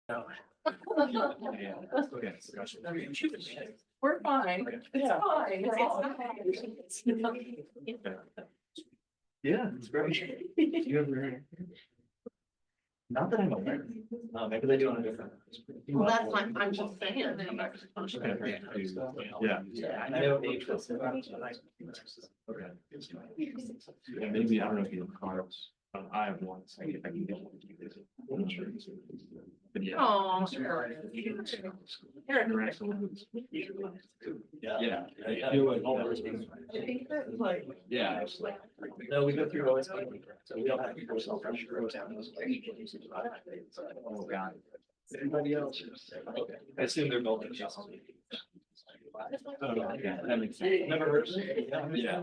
Okay. We're fine. It's fine. Yeah, it's great. You ever? Not that I'm aware. Maybe they do on a different. Well, that's fine. I'm just saying. Yeah. I know. Okay. Yeah, maybe I don't know if you have cars. I have one. So if I can get one. But yeah. Oh, Yeah. I feel like all those. I think that like. Yeah. No, we go through always, so we don't have to go self-pressure. Oh, God. Anybody else? Okay. I assume they're building. Oh, yeah, that makes sense. Never heard. Yeah. Yeah.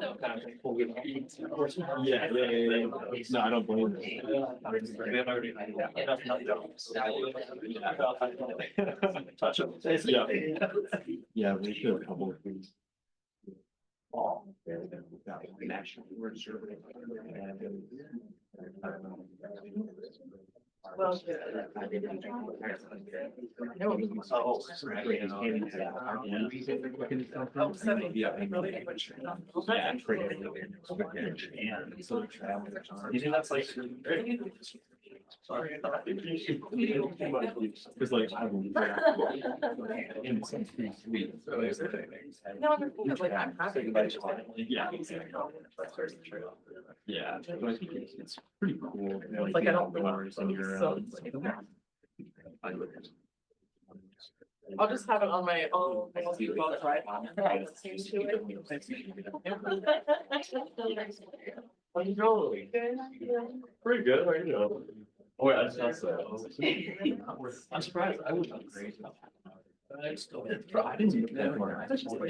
No, I don't believe it. Touch them. Yeah. Yeah, we should a couple of things. Well. Oh, seven. Yeah. You think that's like? Sorry. It's like, I will. In some sweet. No, I'm like, I'm happy. Yeah. Yeah, but I think it's pretty cool. Like, I don't know. On your So own. it's like, I'll just have it on my own. I'll try Pretty good, how you doing? Oh, yeah, that's not so. I'm surprised. I would not crazy. I still did. I didn't get that far. I should wear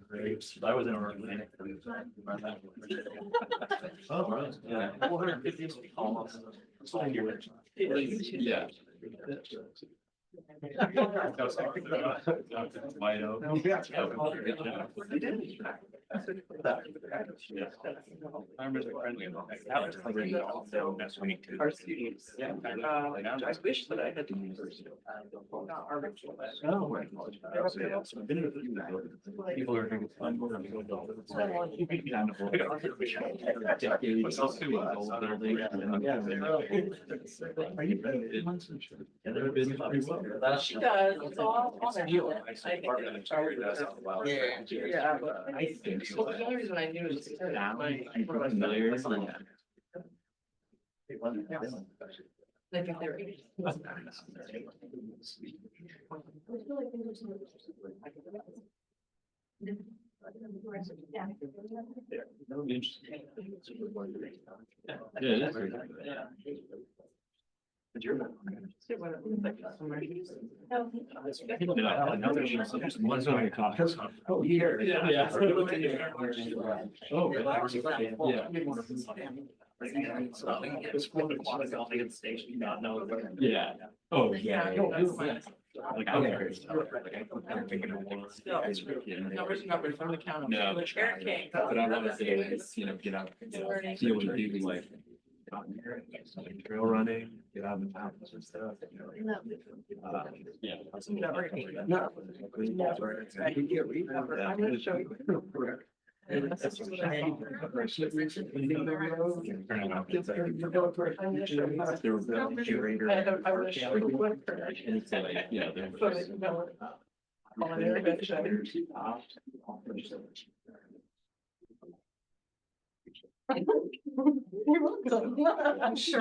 grapes. I was in a organic. Oh, right. Yeah. 450 almost. Yeah. Wide open. I remember the friendly. Our students. Yeah. I wish that I had to use. Not our virtual. People are having fun. Are you She does. It's all on there. Yeah. I think so. Well, the only reason I knew is because my. I think they're. Yeah, that's great. Oh, here. Yeah. Oh, yeah. Yeah. Oh, yeah. Like, I'm very Numbers from the county. No. Okay. But I want to say, you know, get out, see what we do, like, trail running, get out in the mountains and stuff. Yeah. No. I'm gonna show you. I'm sure.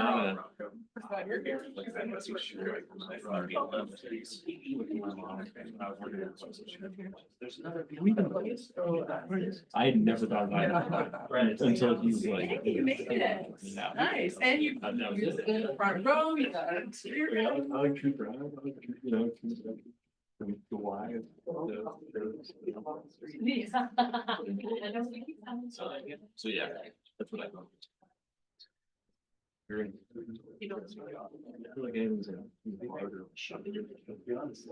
I never thought about it until he was like. Hey, you made it. Nice. And you used it in the front row, you got an exterior. I like Cooper, you know. The why. So yeah, that's what I thought. I feel like it was a harder shot. To be honest,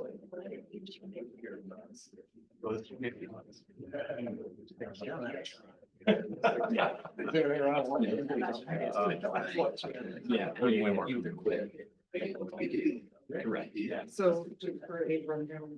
yeah, way more quick. Correct, yeah. So just for a rundown.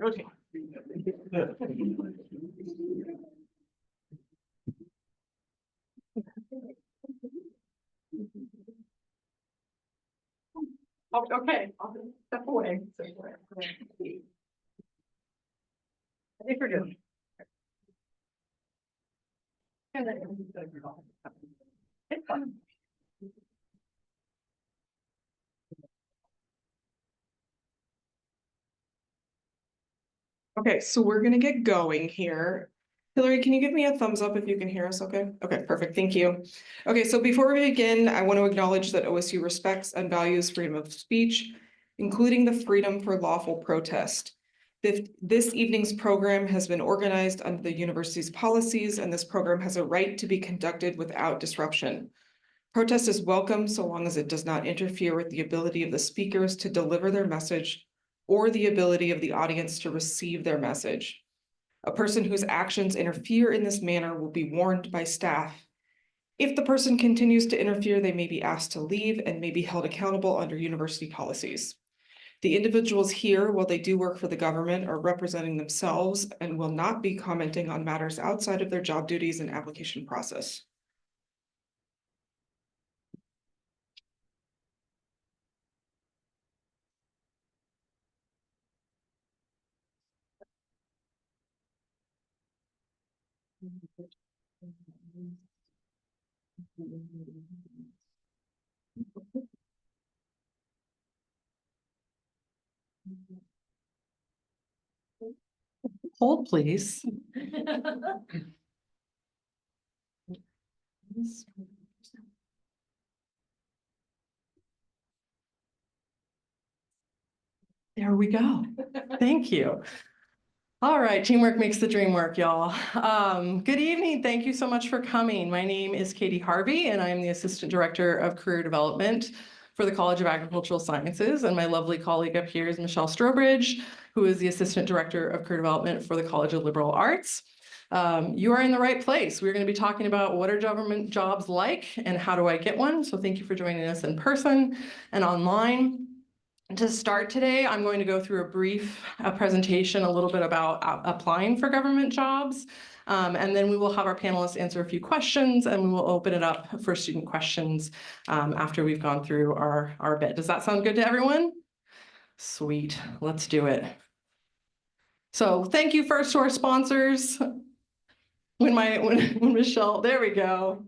Okay. Oh, okay, I'll step away. I think we're good. It's fun. Okay, so we're gonna get going here. Hillary, can you give me a thumbs up if you can hear us okay? Okay, perfect, thank you. Okay, so before we begin, I want to acknowledge that OSU respects and values freedom of speech, including the freedom for lawful protest. This evening's program has been organized under the university's policies, and this program has a right to be conducted without disruption. Protest is welcome so long as it does not interfere with the ability of the speakers to deliver their message or the ability of the audience to receive their message. A person whose actions interfere in this manner will be warned by staff. If the person continues to interfere, they may be asked to leave and may be held accountable under university policies. The individuals here, while they do work for the government, are representing themselves and will not be commenting on matters outside of their job duties and application process. Hold, please. There we go. Thank you. All right, teamwork makes the dream work, y'all. Good evening. Thank you so much for coming. My name is Katie Harvey, and I'm the Assistant Director of Career Development for the College of Agricultural Sciences. And my lovely colleague up here is Michelle Strobridge, who is the Assistant Director of Career Development for the College of Liberal Arts. You are in the right place. We're going to be talking about what are government jobs like and how do I get one. So thank you for joining us in person and online. To start today, I'm going to go through a brief presentation, a little bit about applying for government jobs. And then we will have our panelists answer a few questions and we will open it up for student questions after we've gone through our bit. Does that sound good to everyone? Sweet, let's do it. So thank you first to our sponsors. When Michelle, there we go.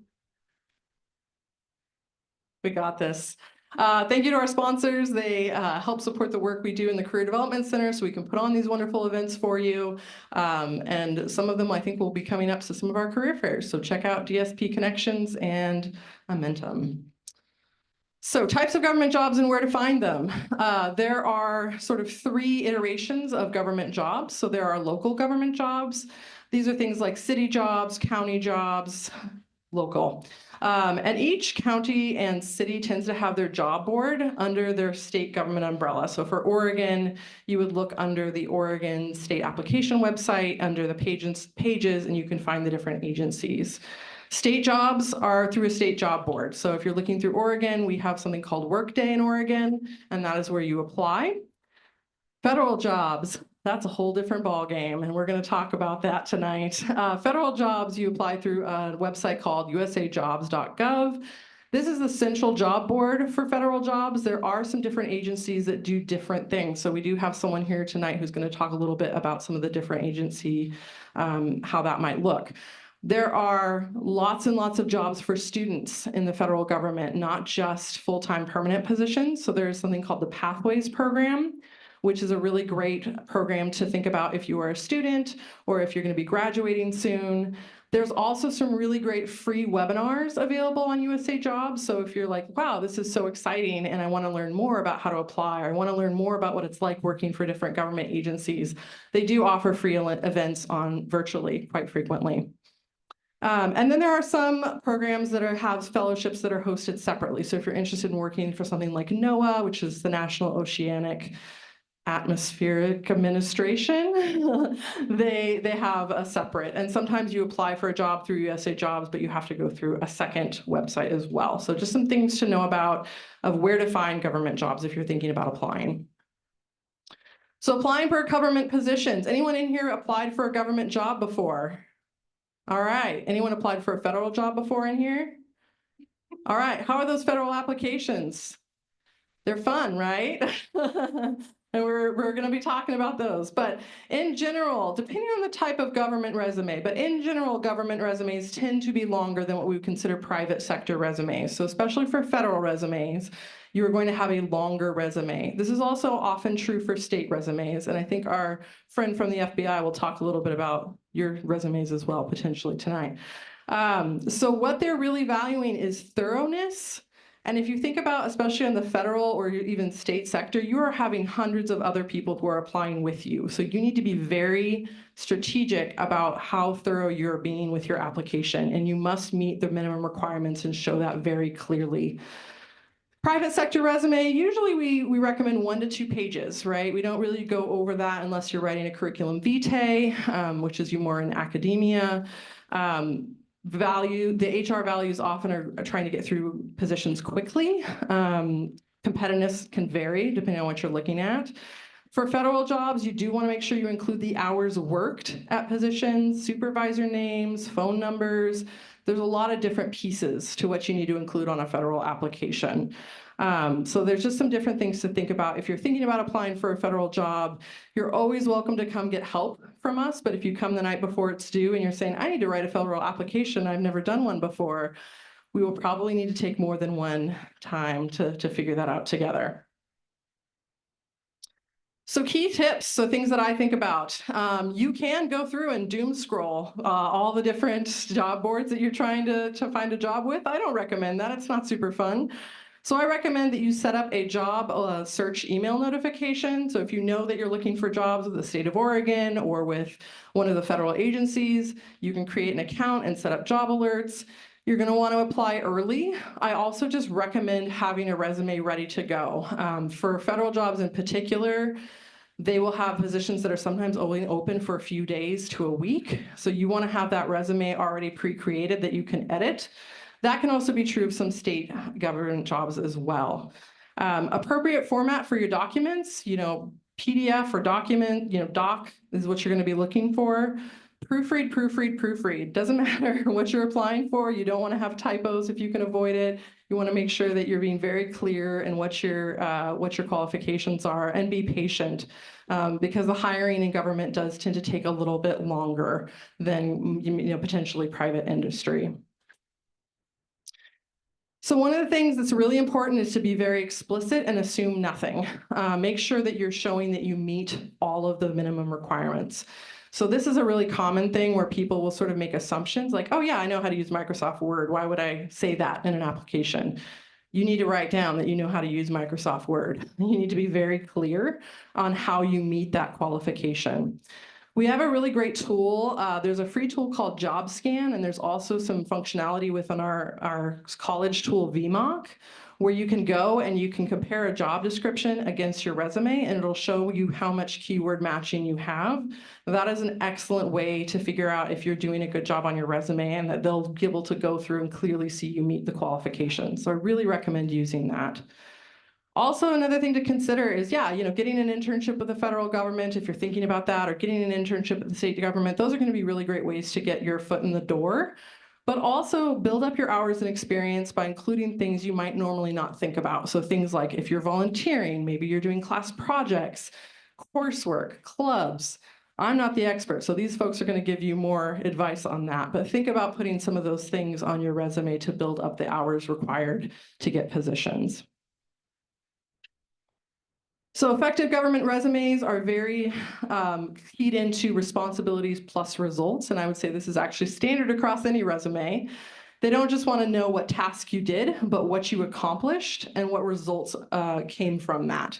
We got this. Thank you to our sponsors. They help support the work we do in the Career Development Center so we can put on these wonderful events for you. And some of them I think will be coming up to some of our career fairs. So check out DSP Connections and Momentum. So types of government jobs and where to find them. There are sort of 3 iterations of government jobs. So there are local government jobs. These are things like city jobs, county jobs, local. And each county and city tends to have their job board under their state government umbrella. So for Oregon, you would look under the Oregon State Application website, under the pages, and you can find the different agencies. State jobs are through a state job board. So if you're looking through Oregon, we have something called Workday in Oregon, and that is where you apply. Federal jobs, that's a whole different ballgame, and we're going to talk about that tonight. Federal jobs, you apply through a website called USAJobs.gov. This is the central job board for federal jobs. There are some different agencies that do different things. So we do have someone here tonight who's going to talk a little bit about some of the different agency, how that might look. There are lots and lots of jobs for students in the federal government, not just full-time permanent positions. So there's something called the Pathways program, which is a really great program to think about if you are a student or if you're going to be graduating soon. There's also some really great free webinars available on USAJobs. So if you're like, wow, this is so exciting and I want to learn more about how to apply, or I want to learn more about what it's like working for different government agencies, they do offer free events on virtually quite frequently. And then there are some programs that have fellowships that are hosted separately. So if you're interested in working for something like NOAA, which is the National Oceanic Atmospheric Administration, they have a separate, and sometimes you apply for a job through USAJobs, but you have to go through a second website as well. So just some things to know about of where to find government jobs if you're thinking about applying. So applying for government positions. Anyone in here applied for a government job before? All right. Anyone applied for a federal job before in here? All right. How are those federal applications? They're fun, right? And we're going to be talking about those. But in general, depending on the type of government resume, but in general, government resumes tend to be longer than what we would consider private sector resumes. So especially for federal resumes, you're going to have a longer resume. This is also often true for state resumes. And I think our friend from the FBI will talk a little bit about your resumes as well, potentially tonight. So what they're really valuing is thoroughness. And if you think about, especially in the federal or even state sector, you are having hundreds of other people who are applying with you. So you need to be very strategic about how thorough you're being with your application. And you must meet the minimum requirements and show that very clearly. Private sector resume, usually we recommend 1 to 2 pages, right? We don't really go over that unless you're writing a curriculum vitae, which is you more in academia. The HR values often are trying to get through positions quickly. Competitiveness can vary depending on what you're looking at. For federal jobs, you do want to make sure you include the hours worked at positions, supervisor names, phone numbers. There's a lot of different pieces to what you need to include on a federal application. So there's just some different things to think about. If you're thinking about applying for a federal job, you're always welcome to come get help from us. But if you come the night before it's due and you're saying, I need to write a federal application, I've never done one before, we will probably need to take more than one time to figure that out together. So key tips, so things that I think about. You can go through and doom scroll all the different job boards that you're trying to find a job with. I don't recommend that. It's not super fun. So I recommend that you set up a job search email notification. So if you know that you're looking for jobs with the state of Oregon or with one of the federal agencies, you can create an account and set up job alerts. You're going to want to apply early. I also just recommend having a resume ready to go. For federal jobs in particular, they will have positions that are sometimes only open for a few days to a week. So you want to have that resume already pre-created that you can edit. That can also be true of some state government jobs as well. Appropriate format for your documents, PDF or document, doc is what you're going to be looking for. Proofread, proofread, proofread. Doesn't matter what you're applying for. You don't want to have typos if you can avoid it. You want to make sure that you're being very clear in what your qualifications are, and be patient because the hiring in government does tend to take a little bit longer than potentially private industry. So one of the things that's really important is to be very explicit and assume nothing. Make sure that you're showing that you meet all of the minimum requirements. So this is a really common thing where people will sort of make assumptions like, oh yeah, I know how to use Microsoft Word. Why would I say that in an application? You need to write down that you know how to use Microsoft Word. You need to be very clear on how you meet that qualification. We have a really great tool. There's a free tool called JobScan, and there's also some functionality within our college tool VMock, where you can go and you can compare a job description against your resume, and it'll show you how much keyword matching you have. That is an excellent way to figure out if you're doing a good job on your resume, and that they'll be able to go through and clearly see you meet the qualifications. So I really recommend using that. Also, another thing to consider is, getting an internship with the federal government, if you're thinking about that, or getting an internship with the state government. Those are going to be really great ways to get your foot in the door. But also build up your hours and experience by including things you might normally not think about. So things like if you're volunteering, maybe you're doing class projects, coursework, clubs. I'm not the expert, so these folks are going to give you more advice on that. But think about putting some of those things on your resume to build up the hours required to get positions. So effective government resumes are very keyed into responsibilities plus results. And I would say this is actually standard across any resume. They don't just want to know what task you did, but what you accomplished and what results came from that.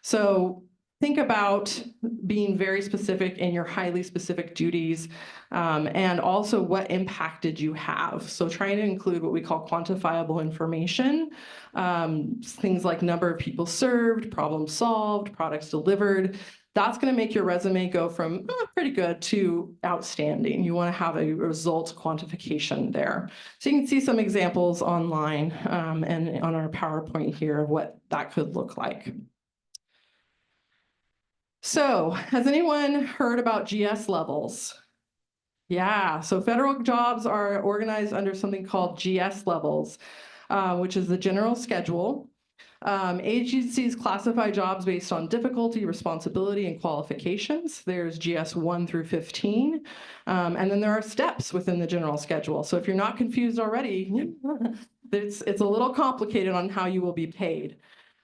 So think about being very specific in your highly specific duties, and also what impact did you have. So trying to include what we call quantifiable information, things like number of people served, problems solved, products delivered. That's going to make your resume go from pretty good to outstanding. You want to have a result quantification there. So you can see some examples online and on our PowerPoint here of what that could look like. So has anyone heard about GS levels? Yeah, so federal jobs are organized under something called GS levels, which is the general schedule. Agencies classify jobs based on difficulty, responsibility, and qualifications. There's GS 1 through 15. And then there are steps within the general schedule. So if you're not confused already, it's a little complicated on how you will be paid.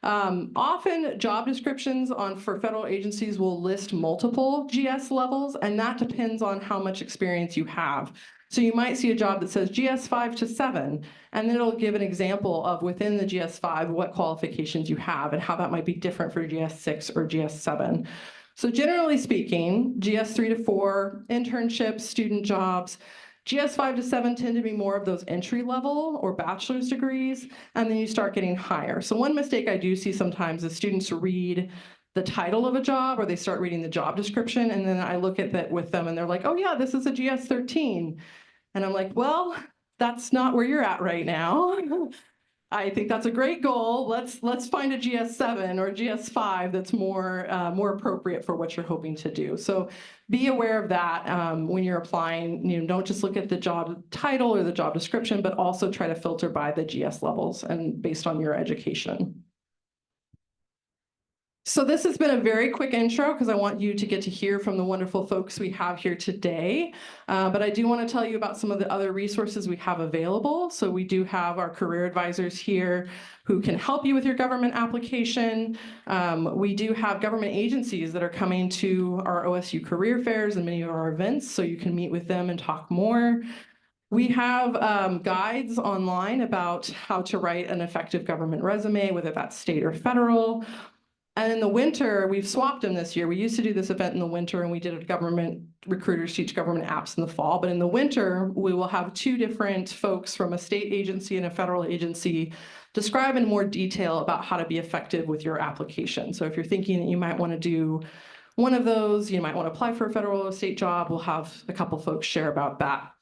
Often job descriptions for federal agencies will list multiple GS levels, and that depends on how much experience you have. So you might see a job that says GS 5 to 7, and then it'll give an example of within the GS 5 what qualifications you have and how that might be different for GS 6 or GS 7. So generally speaking, GS 3 to 4, internships, student jobs, GS 5 to 7 tend to be more of those entry level or bachelor's degrees, and then you start getting higher. So one mistake I do see sometimes is students read the title of a job, or they start reading the job description, and then I look at that with them and they're like, oh yeah, this is a GS 13. And I'm like, well, that's not where you're at right now. I think that's a great goal. Let's find a GS 7 or GS 5 that's more appropriate for what you're hoping to do. So be aware of that when you're applying. Don't just look at the job title or the job description, but also try to filter by the GS levels and based on your education. So this has been a very quick intro because I want you to get to hear from the wonderful folks we have here today. But I do want to tell you about some of the other resources we have available. So we do have our career advisors here who can help you with your government application. We do have government agencies that are coming to our OSU career fairs and many of our events, so you can meet with them and talk more. We have guides online about how to write an effective government resume, whether that's state or federal. And in the winter, we've swapped them this year. We used to do this event in the winter, and we did a government recruiters teach government apps in the fall. But in the winter, we will have two different folks from a state agency and a federal agency describe in more detail about how to be effective with your application. So if you're thinking that you might want to do one of those, you might want to apply for a federal or state job, we'll have a couple folks share about that.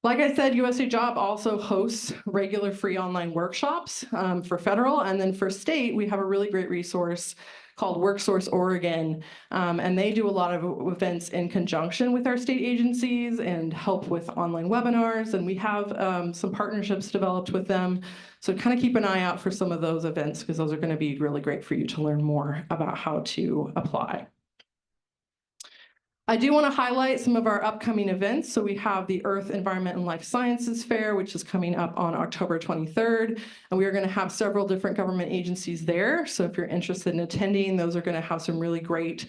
Like I said, USAJobs also hosts regular free online workshops for federal, and then for state, we have a really great resource called WorkSource Oregon, and they do a lot of events in conjunction with our state agencies and help with online webinars, and we have some partnerships developed with them. So kind of keep an eye out for some of those events because those are going to be really great for you to learn more about how to apply. I do want to highlight some of our upcoming events. So we have the Earth, Environment, and Life Sciences Fair, which is coming up on October 23rd. And we are going to have several different government agencies there. So if you're interested in attending, those are going to have some really great,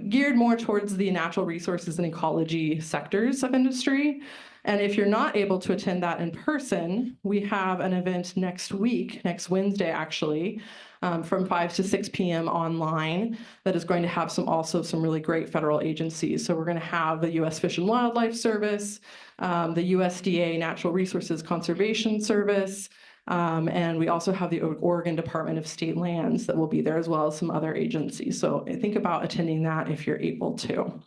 geared more towards the natural resources and ecology sectors of industry. And if you're not able to attend that in person, we have an event next week, next Wednesday actually, from 5 to 6 p.m. online that is going to have also some really great federal agencies. So we're going to have the U.S. Fish and Wildlife Service, the USDA Natural Resources Conservation Service, and we also have the Oregon Department of State Lands that will be there, as well as some other agencies. So think about attending that if you're able to.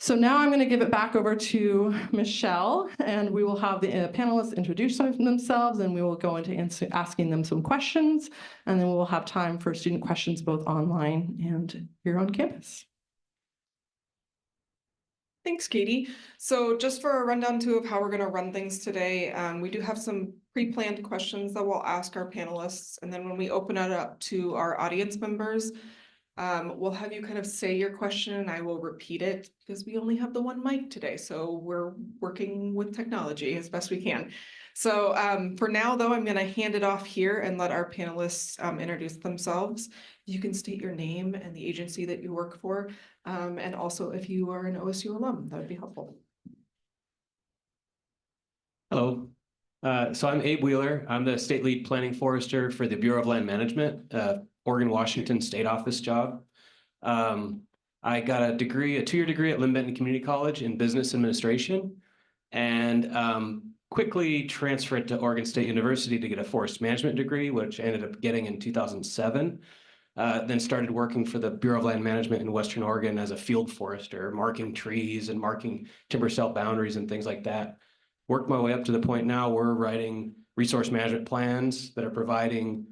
So now I'm going to give it back over to Michelle, and we will have the panelists introduce themselves, and we will go into asking them some questions, and then we will have time for student questions both online and here on campus. Thanks, Katie. So just for a rundown too of how we're going to run things today, we do have some pre-planned questions that we'll ask our panelists, and then when we open it up to our audience members, We'll have you kind of say your question and I will repeat it because we only have the one mic today. So we're working with technology as best we can. So for now, though, I'm going to hand it off here and let our panelists introduce themselves. You can state your name and the agency that you work for. And also if you are an OSU alum, that would be helpful. Hello. So I'm Abe Wheeler. I'm the state lead planning forester for the Bureau of Land Management, Oregon, Washington state office job. I got a degree, a 2-year degree at Lynn Community College in business administration, and quickly transferred to Oregon State University to get a forest management degree, which I ended up getting in 2007. Then started working for the Bureau of Land Management in Western Oregon as a field forester, marking trees and marking timber cell boundaries and things like that. Worked my way up to the point now we're writing resource management plans that are providing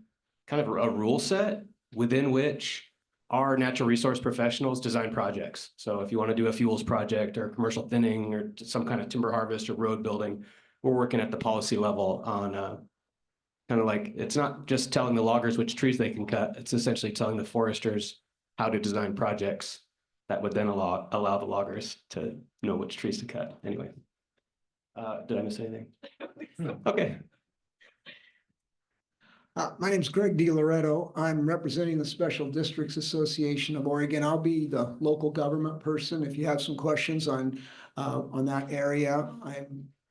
kind of a rule set within which our natural resource professionals design projects. So if you want to do a fuels project or commercial thinning or some kind of timber harvest or road building, we're working at the policy level on kind of like, it's not just telling the loggers which trees they can cut. It's essentially telling the foresters how to design projects that would then allow the loggers to know which trees to cut. Anyway. Did I miss anything? Okay. My name's Greg DiLoreto. I'm representing the Special Districts Association of Oregon. I'll be the local government person. If you have some questions on that area,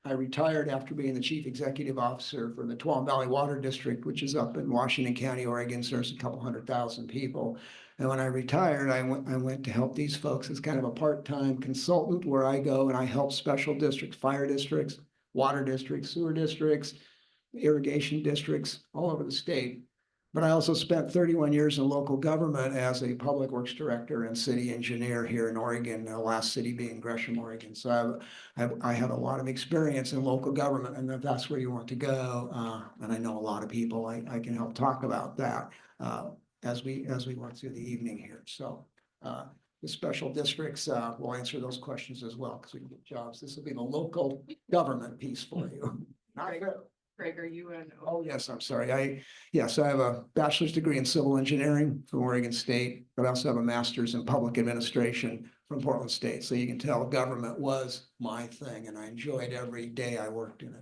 I retired after being the chief executive officer for the Tuolumne Valley Water District, which is up in Washington County, Oregon. Serves a couple 100,000 people. And when I retired, I went to help these folks as kind of a part-time consultant where I go and I help special districts, fire districts, water districts, sewer districts, irrigation districts all over the state. But I also spent 31 years in local government as a public works director and city engineer here in Oregon, the last city being Gresham, Oregon. So I have a lot of experience in local government, and if that's where you want to go, and I know a lot of people, I can help talk about that as we work through the evening here. So the special districts will answer those questions as well because we can get jobs. This will be the local government piece for you. Greg, are you an? Oh, yes, I'm sorry. I have a bachelor's degree in civil engineering from Oregon State, but I also have a master's in public administration from Portland State. So you can tell government was my thing and I enjoyed every day I worked in it.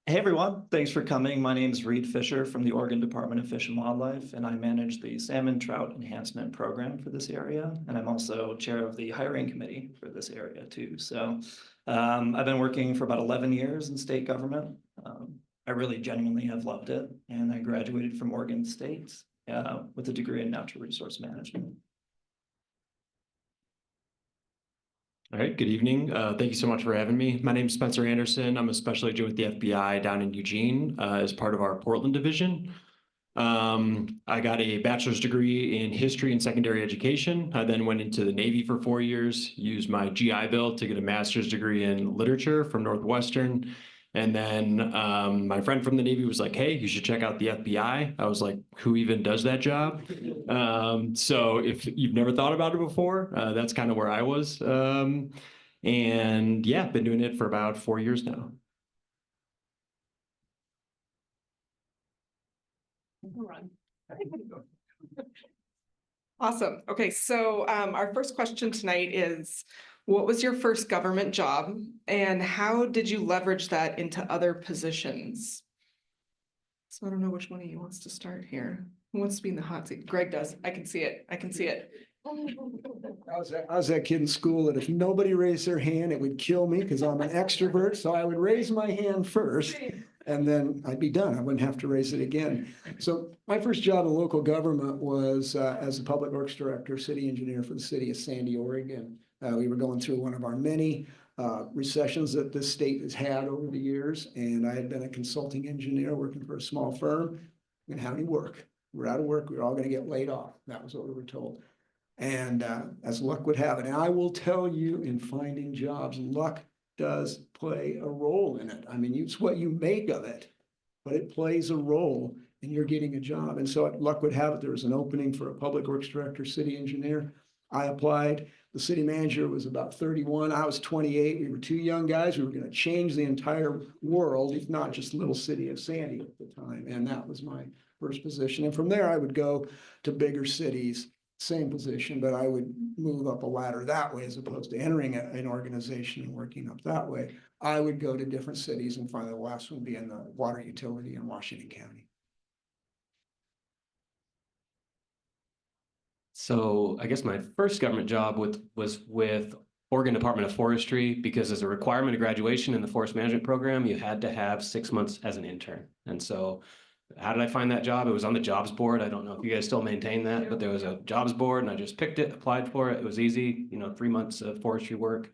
Hey everyone, thanks for coming. My name is Fischer from the Oregon Department of Fish and Wildlife, and I manage the Salmon Trout Enhancement Program for this area. And I'm also chair of the hiring committee for this area too. So I've been working for about 11 years in state government. I really genuinely have loved it. And I graduated from Oregon State with a degree in natural resource management. All right, good evening. Thank you so much for having me. My name is Spencer Anderson. I'm a special agent with the FBI down in Eugene as part of our Portland division. I got a bachelor's degree in history and secondary education. I then went into the Navy for 4 years, used my GI Bill to get a master's degree in literature from Northwestern. And then my friend from the Navy was like, hey, you should check out the FBI. I was like, who even does that job? So if you've never thought about it before, that's kind of where I was. And yeah, been doing it for about 4 years now. Awesome. Okay, so our first question tonight is, what was your first government job and how did you leverage that into other positions? So I don't know which one of you wants to start here. Who wants to be in the hot seat? Greg does. I can see it. I can see it. I was that kid in school that if nobody raised their hand, it would kill me because I'm an extrovert. So I would raise my hand first and then I'd be done. I wouldn't have to raise it again. So my first job in local government was as a public works director, city engineer for the city of Sandy, Oregon. We were going through one of our many recessions that this state has had over the years. And I had been a consulting engineer working for a small firm. We didn't have any work. We're out of work. We were all going to get laid off. That was what we were told. And as luck would have it, and I will tell you in finding jobs, luck does play a role in it. I mean, it's what you make of it, but it plays a role in your getting a job. And so luck would have it, there was an opening for a public works director, city engineer. I applied. The city manager was about 31. I was 28. We were two young guys. We were going to change the entire world, if not just little city of Sandy at the time. And that was my first position. And from there, I would go to bigger cities, same position, but I would move up a ladder that way as opposed to entering an organization and working up that way. I would go to different cities, and finally the last one being the water utility in Washington County. So I guess my first government job was with Oregon Department of Forestry, because as a requirement of graduation in the forest management program, you had to have 6 months as an intern. And so how did I find that job? It was on the jobs board. I don't know if you guys still maintain that, but there was a jobs board and I just picked it, applied for it. It was easy, 3 months of forestry work,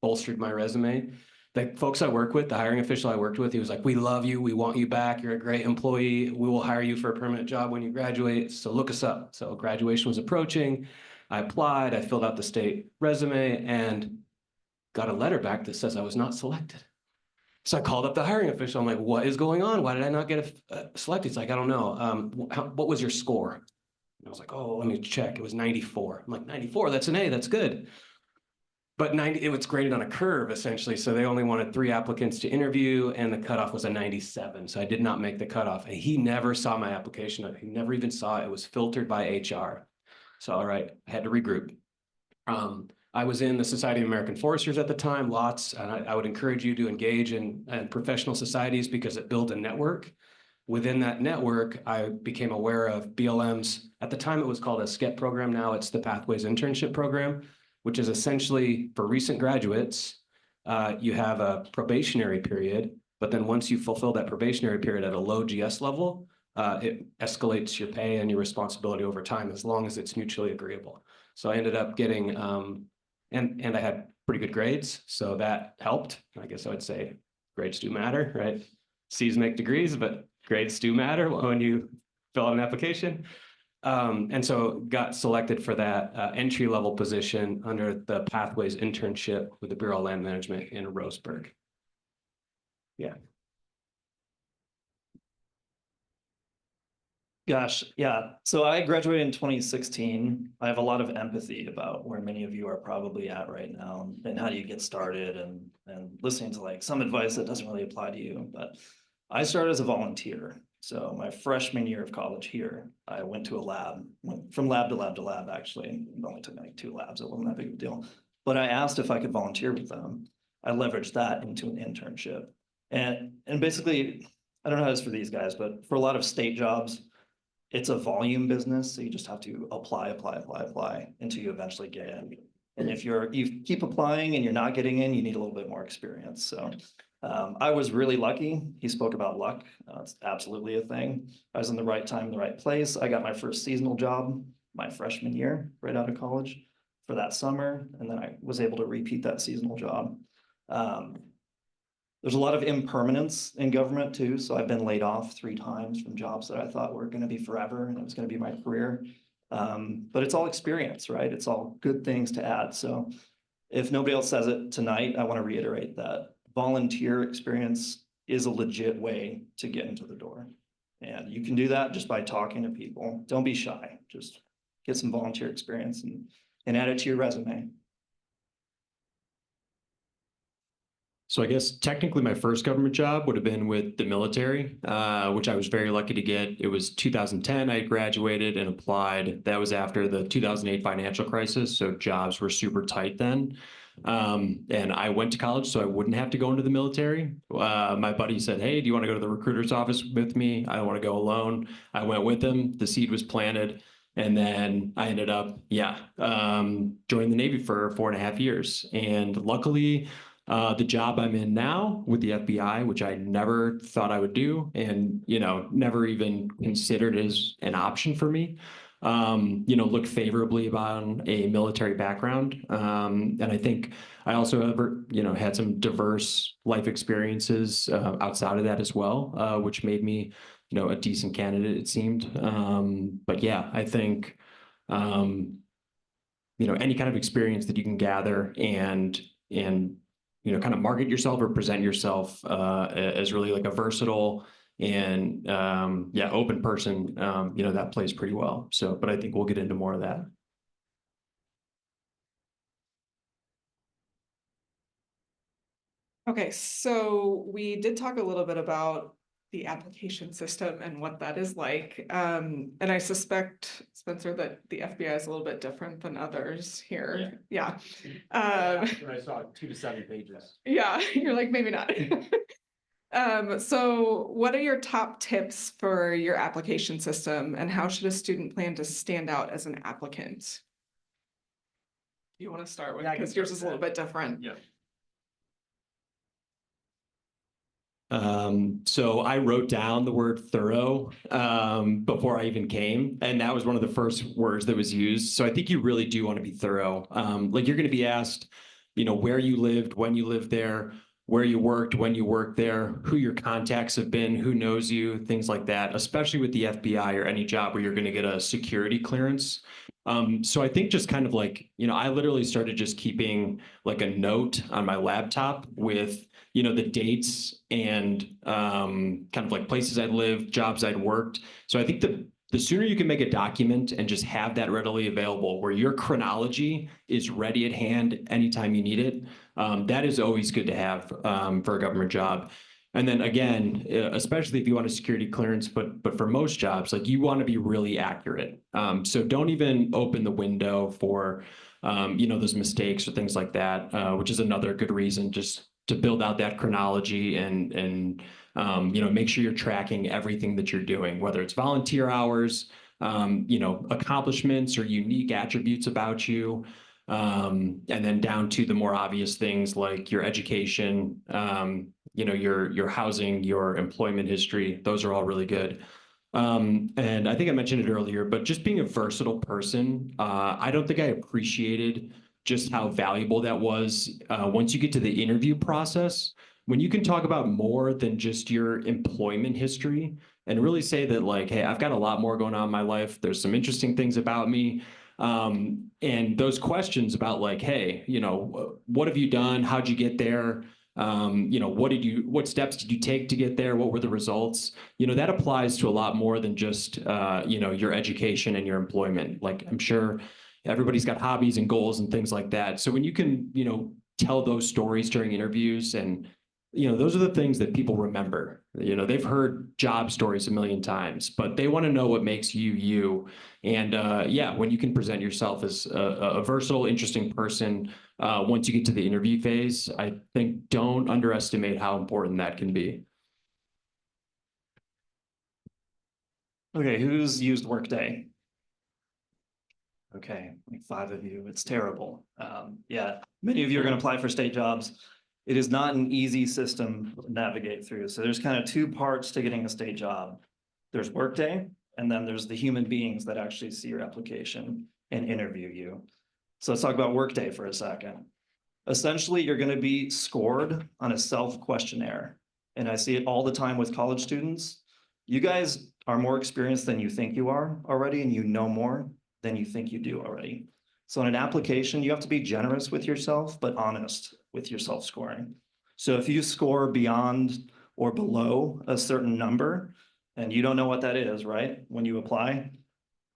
bolstered my resume. The folks I work with, the hiring official I worked with, he was like, "We love you. We want you back. You're a great employee. We will hire you for a permanent job when you graduate. So look us up." So graduation was approaching. I applied, I filled out the state resume and got a letter back that says I was not selected. So I called up the hiring official. I'm like, "What is going on? Why did I not get selected?" He's like, "I don't know. What was your score?" And I was like, "Oh, let me check." It was 94. I'm like, 94, that's an A, that's good. But 90, it was graded on a curve essentially. So they only wanted 3 applicants to interview and the cutoff was a 97. So I did not make the cutoff. And he never saw my application. He never even saw it. It was filtered by HR. So, all right, I had to regroup. I was in the Society of American Foresters at the time, lots, and I would encourage you to engage in professional societies because it built a network. Within that network, I became aware of BLM's, at the time it was called a SCEP program, now it's the Pathways Internship Program, which is essentially for recent graduates, you have a probationary period, but then once you fulfill that probationary period at a low GS level, it escalates your pay and your responsibility over time as long as it's mutually agreeable. So I ended up getting, and I had pretty good grades, so that helped. I guess I would say grades do matter, right? C's make degrees, but grades do matter when you fill out an application. And so got selected for that entry-level position under the Pathways internship with the Bureau of Land Management in Roseburg. Yeah. Gosh, yeah. So I graduated in 2016. I have a lot of empathy about where many of you are probably at right now and how do you get started and listening to like some advice that doesn't really apply to you. But I started as a volunteer. So my freshman year of college here, I went to a lab, went from lab to lab to lab, actually. It only took me like 2 labs. It wasn't that big of a deal. But I asked if I could volunteer with them. I leveraged that into an internship. And basically, I don't know how it is for these guys, but for a lot of state jobs, it's a volume business. So you just have to apply until you eventually get in. And if you keep applying and you're not getting in, you need a little bit more experience. So I was really lucky. He spoke about luck. It's absolutely a thing. I was in the right time, in the right place. I got my first seasonal job my freshman year, right out of college for that summer. And then I was able to repeat that seasonal job. There's a lot of impermanence in government too. So I've been laid off 3 times from jobs that I thought were going to be forever and it was going to be my career. But it's all experience, right? It's all good things to add. So if nobody else says it tonight, I want to reiterate that volunteer experience is a legit way to get into the door. And you can do that just by talking to people. Don't be shy. Just get some volunteer experience and add it to your resume. So I guess technically my first government job would have been with the military, which I was very lucky to get. It was 2010, I graduated and applied. That was after the 2008 financial crisis, so jobs were super tight then. And I went to college so I wouldn't have to go into the military. My buddy said, "Hey, do you want to go to the recruiter's office with me? I don't want to go alone." I went with him. The seed was planted. And then I ended up, joining the Navy for 4.5 years. And luckily, the job I'm in now with the FBI, which I never thought I would do and, never even considered as an option for me, looked favorably upon a military background. And I think I also had some diverse life experiences outside of that as well, which made me, a decent candidate, it seemed. But yeah, I think, any kind of experience that you can gather and kind of market yourself or present yourself as really like a versatile and open person, that plays pretty well. So, but I think we'll get into more of that. Okay, so we did talk a little bit about the application system and what that is like. And I suspect, Spencer, that the FBI is a little bit different than others here. Yeah. When I saw 2 to 7 pages. Yeah, you're like, maybe not. So what are your top tips for your application system, and how should a student plan to stand out as an applicant? You want to start with, Yeah, I can because yours start is a with little bit different. Yeah. So I wrote down the word thorough before I even came, and that was one of the first words that was used. So I think you really do want to be thorough. Like you're going to be asked, where you lived, when you lived there, where you worked, when you worked there, who your contacts have been, who knows you, things like that, especially with the FBI or any job where you're going to get a security clearance. So I think just kind of like, I literally started just keeping like a note on my laptop with the dates and kind of like places I'd lived, jobs I'd worked. So I think the sooner you can make a document and just have that readily available where your chronology is ready at hand anytime you need it, that is always good to have for a government job. And then again, especially if you want a security clearance, but for most jobs, like you want to be really accurate. So don't even open the window for those mistakes or things like that, which is another good reason just to build out that chronology and make sure you're tracking everything that you're doing, whether it's volunteer hours, accomplishments or unique attributes about you. And then down to the more obvious things like your education, your housing, your employment history. Those are all really good. And I think I mentioned it earlier, but just being a versatile person, I don't think I appreciated just how valuable that was once you get to the interview process, when you can talk about more than just your employment history and really say that like, hey, I've got a lot more going on in my life. There's some interesting things about me. And those questions about like, hey, what have you done? How'd you get there? What steps did you take to get there? What were the results? That applies to a lot more than just, your education and your employment. Like I'm sure everybody's got hobbies and goals and things like that. So when you can, tell those stories during interviews and, those are the things that people remember. They've heard job stories a million times, but they want to know what makes you, you. And when you can present yourself as a versatile, interesting person, once you get to the interview phase, I think don't underestimate how important that can be. Okay, who's used Workday? Okay, like 5 of you. It's terrible. Yeah, many of you are going to apply for state jobs. It is not an easy system to navigate through. So there's kind of 2 parts to getting a state job. There's Workday, and then there's the human beings that actually see your application and interview you. So let's talk about Workday for a second. Essentially, you're going to be scored on a self-questionnaire. And I see it all the time with college students. You guys are more experienced than you think you are already, and you know more than you think you do already. So in an application, you have to be generous with yourself, but honest with your self-scoring. So if you score beyond or below a certain number, and you don't know what that is, right? When you apply,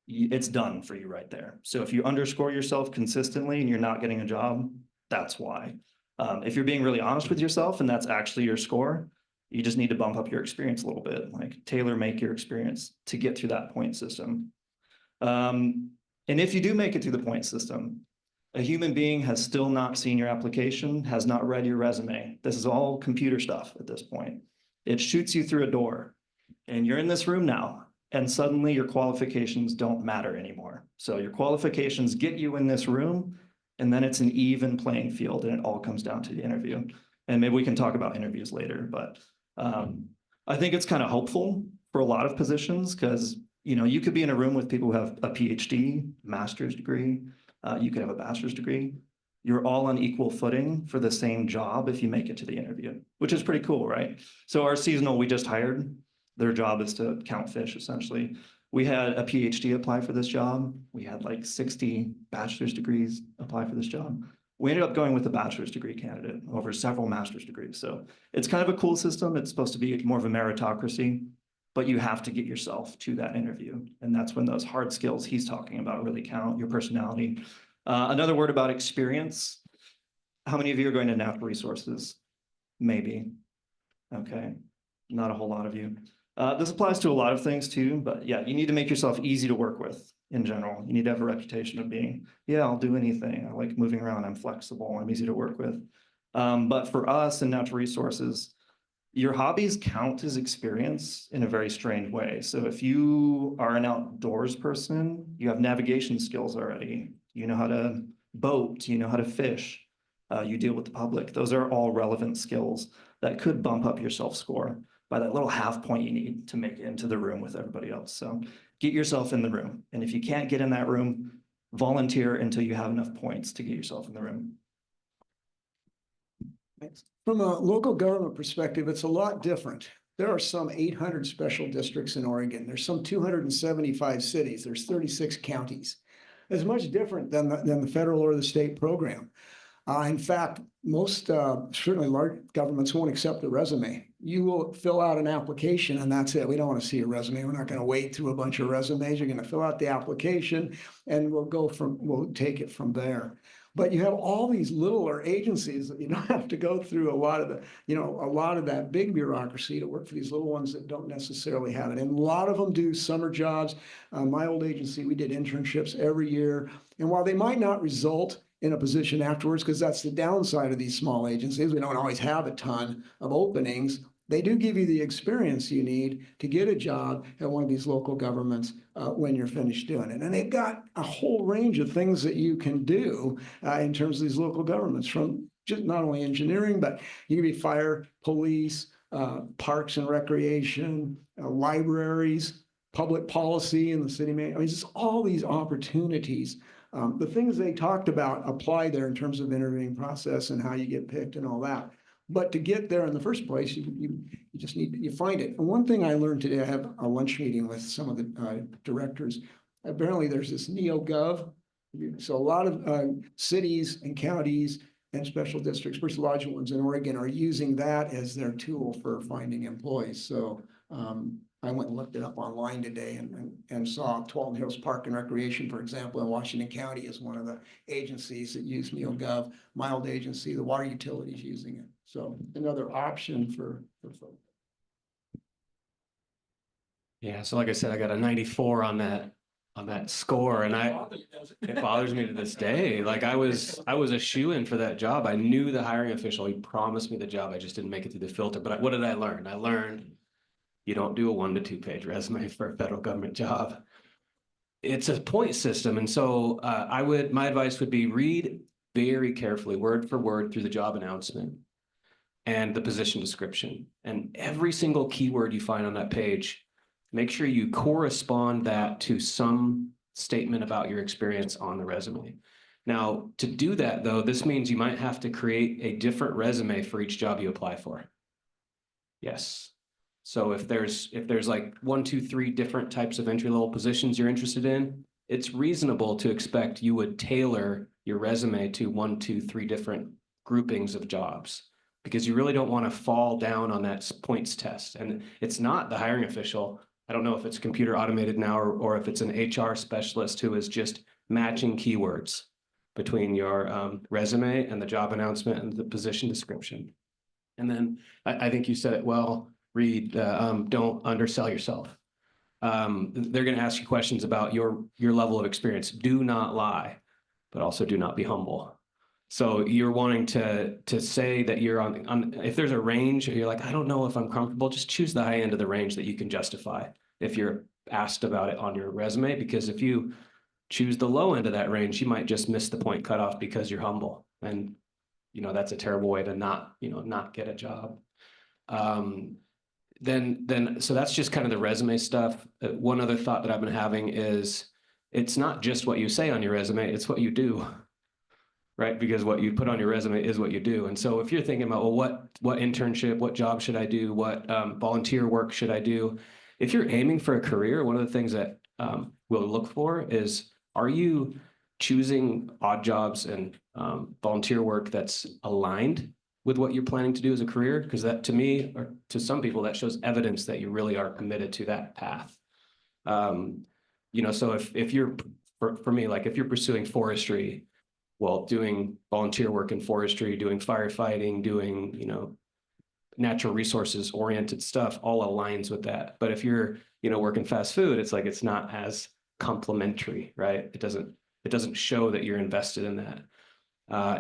it's done for you right there. So if you underscore yourself consistently and you're not getting a job, that's why. If you're being really honest with yourself and that's actually your score, you just need to bump up your experience a little bit, like tailor make your experience to get through that point system. And if you do make it through the point system, a human being has still not seen your application, has not read your resume. This is all computer stuff at this point. It shoots you through a door and you're in this room now, and suddenly your qualifications don't matter anymore. So your qualifications get you in this room, and then it's an even playing field and it all comes down to the interview. And maybe we can talk about interviews later, but I think it's kind of hopeful for a lot of positions because you could be in a room with people who have a PhD, master's degree, you could have a bachelor's degree. You're all on equal footing for the same job if you make it to the interview, which is pretty cool, right? So our seasonal we just hired, their job is to count fish, essentially. We had a PhD apply for this job. We had like 60 bachelor's degrees apply for this job. We ended up going with a bachelor's degree candidate over several master's degrees. So it's kind of a cool system. It's supposed to be more of a meritocracy, but you have to get yourself to that interview. And that's when those hard skills he's talking about really count, your personality. Another word about experience. How many of you are going to natural resources? Maybe. Okay, not a whole lot of you. This applies to a lot of things too, but yeah, you need to make yourself easy to work with in general. You need to have a reputation of being, yeah, I'll do anything. I like moving around. I'm flexible. I'm easy to work with. But for us in natural resources, your hobbies count as experience in a very strange way. So if you are an outdoors person, you have navigation skills already. You know how to boat, you know how to fish, you deal with the public. Those are all relevant skills that could bump up your self-score by that little half point you need to make it into the room with everybody else. So get yourself in the room. And if you can't get in that room, volunteer until you have enough points to get yourself in the room. From a local government perspective, it's a lot different. There are some 800 special districts in Oregon. There's some 275 cities. There's 36 counties. It's much different than the federal or the state program. In fact, most certainly large governments won't accept a resume. You will fill out an application and that's it. We don't want to see a resume. We're not going to wade through a bunch of resumes. You're going to fill out the application and we'll take it from there. But you have all these littler agencies that you don't have to go through a lot of that big bureaucracy to work for these little ones that don't necessarily have it. And a lot of them do summer jobs. My old agency, we did internships every year. And while they might not result in a position afterwards, because that's the downside of these small agencies, we don't always have a ton of openings. They do give you the experience you need to get a job at one of these local governments when you're finished doing it. And they've got a whole range of things that you can do in terms of these local governments, from just not only engineering, but you can be fire, police, parks and recreation, libraries, public policy in the city. I mean, just all these opportunities. The things they talked about apply there in terms of interviewing process and how you get picked and all that. But to get there in the first place, you just you find it. And one thing I learned today, I have a lunch meeting with some of the directors. Apparently there's this NeoGov. So a lot of cities and counties and special districts, pretty large ones in Oregon, are using that as their tool for finding employees. So I went and looked it up online today and saw Twalton Hills Park and Recreation, for example, in Washington County is one of the agencies that use NeoGov. My old agency, the water utilities, using it. So another option for folks. Yeah, so like I said, I got a 94 on that score, and it bothers me to this day. Like I was a shoo-in for that job. I knew the hiring official, he promised me the job. I just didn't make it through the filter. But what did I learn? I learned you don't do a 1 to 2 page resume for a federal government job. It's a point system. And so my advice would be read very carefully, word for word, through the job announcement and the position description. And every single keyword you find on that page, make sure you correspond that to some statement about your experience on the resume. Now, to do that though, this means you might have to create a different resume for each job you apply for. Yes. So if there's like 1, 2, 3 different types of entry-level positions you're interested in, it's reasonable to expect you would tailor your resume to 1, 2, 3 different groupings of jobs, because you really don't want to fall down on that points test. And it's not the hiring official. I don't know if it's computer automated now or if it's an HR specialist who is just matching keywords between your resume and the job announcement and the position description. And then I think you said it well, Reed, don't undersell yourself. They're going to ask you questions about your level of experience. Do not lie, but also do not be humble. So you're wanting to say that you're on if there's a range, you're like, I don't know if I'm comfortable, just choose the high end of the range that you can justify if you're asked about it on your resume, because if you choose the low end of that range, you might just miss the point cutoff because you're humble. And, that's a terrible way to not get a job. So that's just kind of the resume stuff. One other thought that I've been having is it's not just what you say on your resume, it's what you do, right? Because what you put on your resume is what you do. And so if you're thinking about, well, what internship, what job should I do? What volunteer work should I do? If you're aiming for a career, one of the things that we'll look for is, are you choosing odd jobs and volunteer work that's aligned with what you're planning to do as a career? Because that, to me, or to some people, that shows evidence that you really are committed to that path. So if you're, for me, like if you're pursuing forestry, well, doing volunteer work in forestry, doing firefighting, doing, natural resources oriented stuff all aligns with that. But if you're, working fast food, it's like, it's not as complementary, right? It doesn't show that you're invested in that.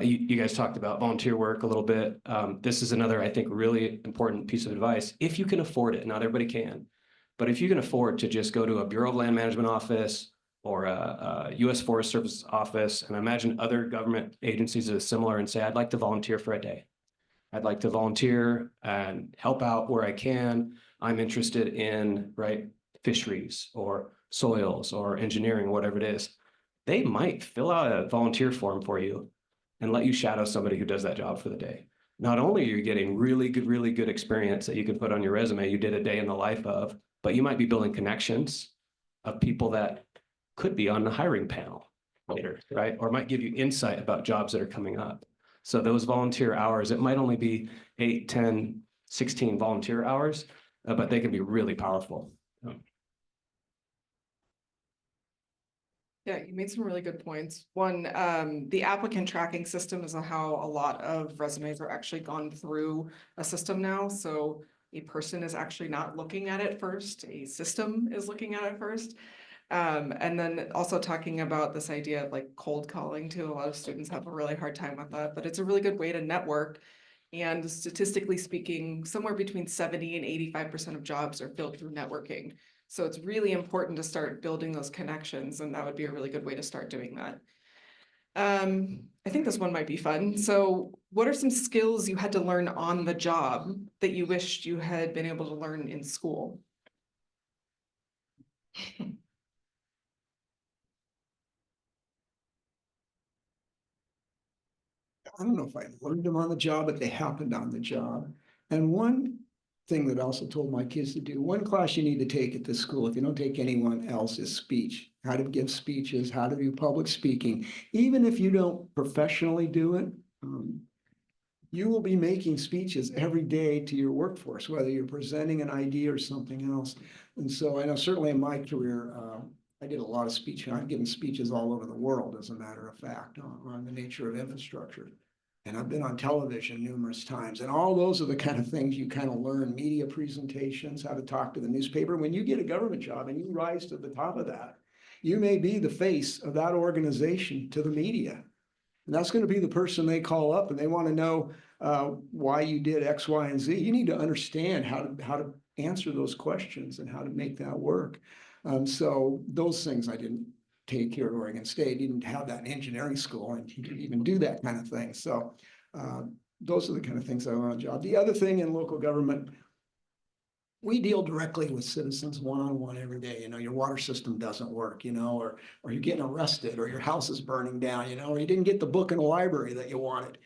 You guys talked about volunteer work a little bit. This is another, I think, really important piece of advice. If you can afford it, not everybody can, but if you can afford to just go to a Bureau of Land Management office or a U.S. Forest Service office, and I imagine other government agencies that are similar, and say, I'd like to volunteer for a day. I'd like to volunteer and help out where I can. I'm interested in, right, fisheries or soils or engineering, whatever it is. They might fill out a volunteer form for you and let you shadow somebody who does that job for the day. Not only are you getting really good experience that you can put on your resume, you did a day in the life of, but you might be building connections of people that could be on the hiring panel later, right? Or might give you insight about jobs that are coming up. So those volunteer hours, it might only be 8, 10, 16 volunteer hours, but they can be really powerful. Yeah, you made some really good points. One, the applicant tracking system is how a lot of resumes are actually gone through a system now. So a person is actually not looking at it first, a system is looking at it first. And then also talking about this idea of like cold calling too. A lot of students have a really hard time with that, but it's a really good way to network. And statistically speaking, somewhere between 70 and 85% of jobs are filled through networking. So it's really important to start building those connections, and that would be a really good way to start doing that. I think this one might be fun. So what are some skills you had to learn on the job that you wished you had been able to learn in school? I don't know if I learned them on the job, but they happened on the job. And one thing that I also told my kids to do, one class you need to take at this school, if you don't take anyone else, is speech. How to give speeches, how to do public speaking. Even if you don't professionally do it, you will be making speeches every day to your workforce, whether you're presenting an idea or something else. And so I know certainly in my career, I did a lot of speech. I've given speeches all over the world, as a matter of fact, on the nature of infrastructure. And I've been on television numerous times. And all those are the kind of things you kind of learn: media presentations, how to talk to the newspaper. When you get a government job and you rise to the top of that, you may be the face of that organization to the media. And that's going to be the person they call up, and they want to know why you did X, Y, and Z. You need to understand how to answer those questions and how to make that work. So those things I didn't take here at Oregon State. Didn't have that in engineering school, and you didn't even do that kind of thing. So those are the kind of things I learned on the job. The other thing in local government, we deal directly with citizens one-on-one every day. Your water system doesn't work, or you're getting arrested, or your house is burning down, or you didn't get the book in the library that you wanted.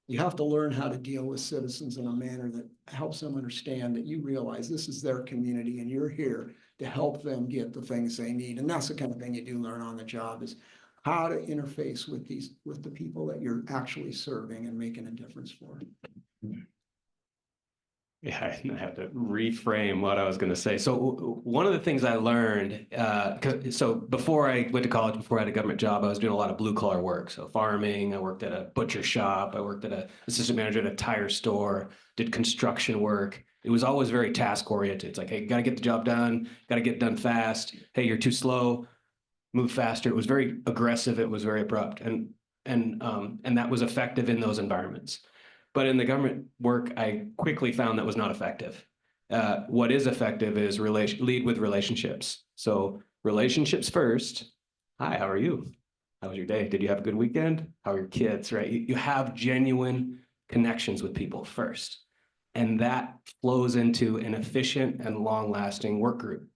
You have to learn how to deal with citizens in a manner that helps them understand that you realize this is their community and you're here to help them get the things they need. And that's the kind of thing you do learn on the job, is how to interface with the people that you're actually serving and making a difference for. Yeah, I have to reframe what I was going to say. So one of the things I learned, so before I went to college, before I had a government job, I was doing a lot of blue collar work. So farming, I worked at a butcher shop, I worked at an assistant manager at a tire store, did construction work. It was always very task oriented. It's like, hey, got to get the job done, got to get it done fast. Hey, you're too slow, move faster. It was very aggressive. It was very abrupt, and that was effective in those environments. But in the government work, I quickly found that was not effective. What is effective is lead with relationships. So relationships first. Hi, how are you? How was your day? Did you have a good weekend? How are your kids, right? You have genuine connections with people first. And that flows into an efficient and long-lasting work group.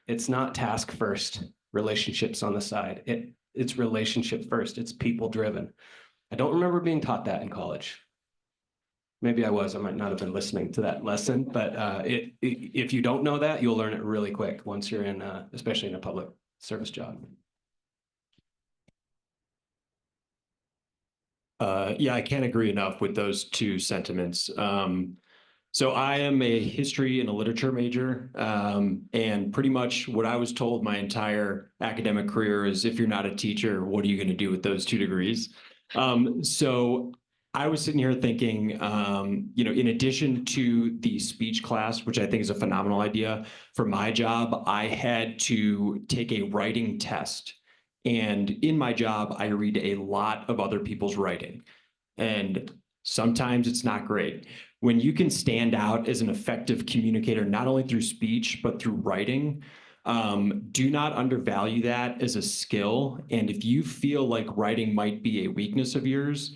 It's not task first, relationships on the side. It's relationship first. It's people driven. I don't remember being taught that in college. Maybe I was. I might not have been listening to that lesson, but if you don't know that, you'll learn it really quick once you're in, especially in a public service job. Yeah, I can't agree enough with those two sentiments. So I am a history and a literature major, and pretty much what I was told my entire academic career is, if you're not a teacher, what are you going to do with those 2 degrees? So I was sitting here thinking, in addition to the speech class, which I think is a phenomenal idea, for my job, I had to take a writing test. And in my job, I read a lot of other people's writing. And sometimes it's not great. When you can stand out as an effective communicator, not only through speech, but through writing, do not undervalue that as a skill. And if you feel like writing might be a weakness of yours,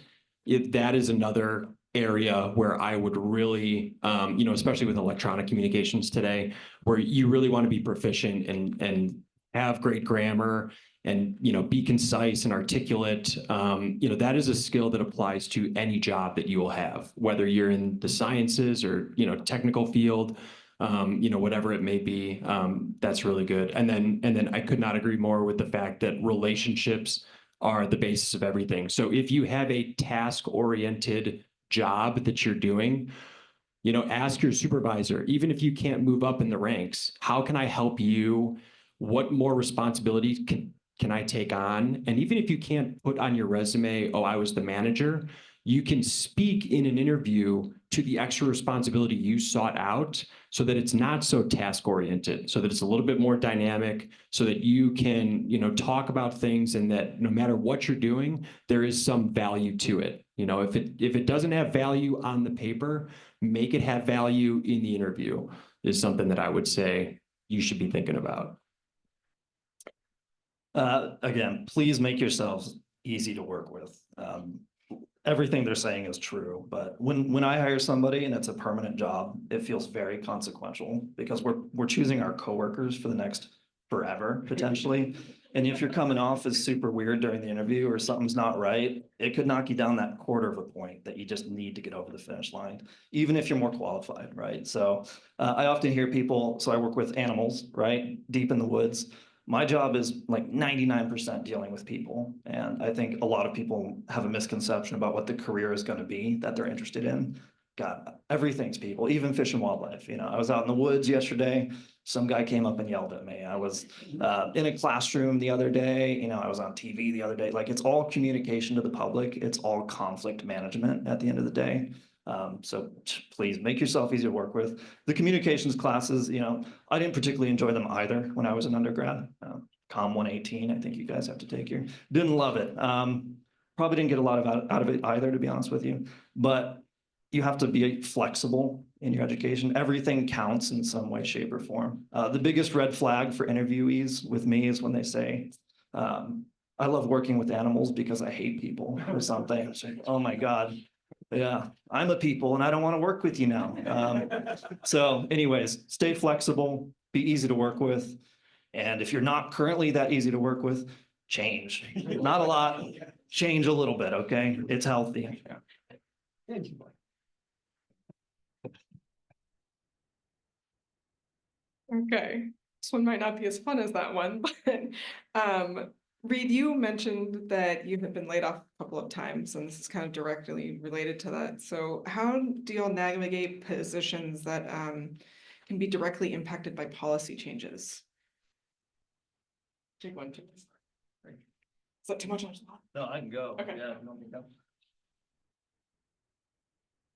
that is another area where I would really, especially with electronic communications today, where you really want to be proficient and have great grammar and, be concise and articulate. That is a skill that applies to any job that you will have, whether you're in the sciences or, technical field, whatever it may be. That's really good. And then I could not agree more with the fact that relationships are the basis of everything. So if you have a task-oriented job that you're doing, ask your supervisor, even if you can't move up in the ranks, how can I help you? What more responsibilities can I take on? And even if you can't put on your resume, oh, I was the manager, you can speak in an interview to the extra responsibility you sought out so that it's not so task oriented, so that it's a little bit more dynamic, so that you can, talk about things and that no matter what you're doing, there is some value to it. If it doesn't have value on the paper, make it have value in the interview is something that I would say you should be thinking about. Again, please make yourselves easy to work with. Everything they're saying is true, but when I hire somebody and it's a permanent job, it feels very consequential because we're choosing our coworkers for the next forever, potentially. And if you're coming off as super weird during the interview or something's not right, it could knock you down that quarter of a point that you just need to get over the finish line, even if you're more qualified, right? So I often hear people, so I work with animals, right? Deep in the woods. My job is like 99% dealing with people. And I think a lot of people have a misconception about what the career is going to be that they're interested in. God, everything's people, even fish and wildlife. I was out in the woods yesterday. Some guy came up and yelled at me. I was in a classroom the other day. I was on TV the other day. Like, it's all communication to the public. It's all conflict management at the end of the day. So please make yourself easy to work with. The communications classes, I didn't particularly enjoy them either when I was an undergrad. Com 118, I think you guys have to take here. Didn't love it. Probably didn't get a lot out of it either, to be honest with you. But you have to be flexible in your education. Everything counts in some way, shape, or form. The biggest red flag for interviewees with me is when they say, I love working with animals because I hate people or something. Oh my God. Yeah, I'm a people and I don't want to work with you now. So anyways, stay flexible, be easy to work with. And if you're not currently that easy to work with, change. Not a lot, change a little bit, okay? It's healthy. Okay, this one might not be as fun as that one, but Reed, you mentioned that you have been laid off a couple of times, and this is kind of directly related to that. So how do y'all navigate positions that can be directly impacted by policy changes? Take one, please. Is that too much? No, I can go. Okay. Yeah,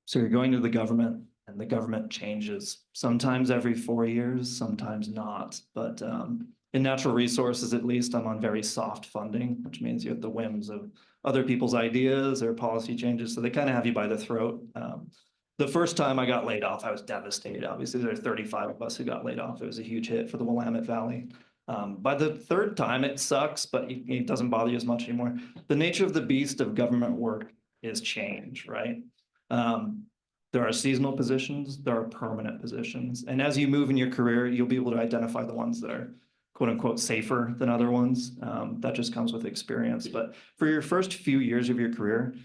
so you're going to the government and the government changes sometimes every 4 years, sometimes not. But in natural resources, at least, I'm on very soft funding, which means you have the whims of other people's ideas or policy changes. So they kind of have you by the throat. The first time I got laid off, I was devastated. Obviously, there are 35 of us who got laid off. It was a huge hit for the Willamette Valley. By the third time, it sucks, but it doesn't bother you as much anymore. The nature of the beast of government work is change, right? There are seasonal positions, there are permanent positions. And as you move in your career, you'll be able to identify the ones that are quote unquote safer than other ones. That just comes with experience. But for your first few years of your career,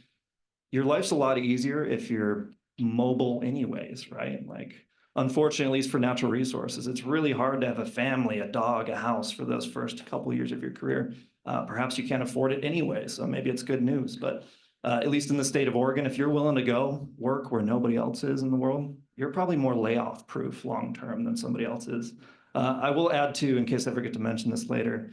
your life's a lot easier if you're mobile anyways, right? Like, unfortunately, at least for natural resources, it's really hard to have a family, a dog, a house for those first couple of years of your career. Perhaps you can't afford it anyway, so maybe it's good news. But at least in the state of Oregon, if you're willing to go work where nobody else is in the world, you're probably more layoff proof long-term than somebody else is. I will add too, in case I forget to mention this later,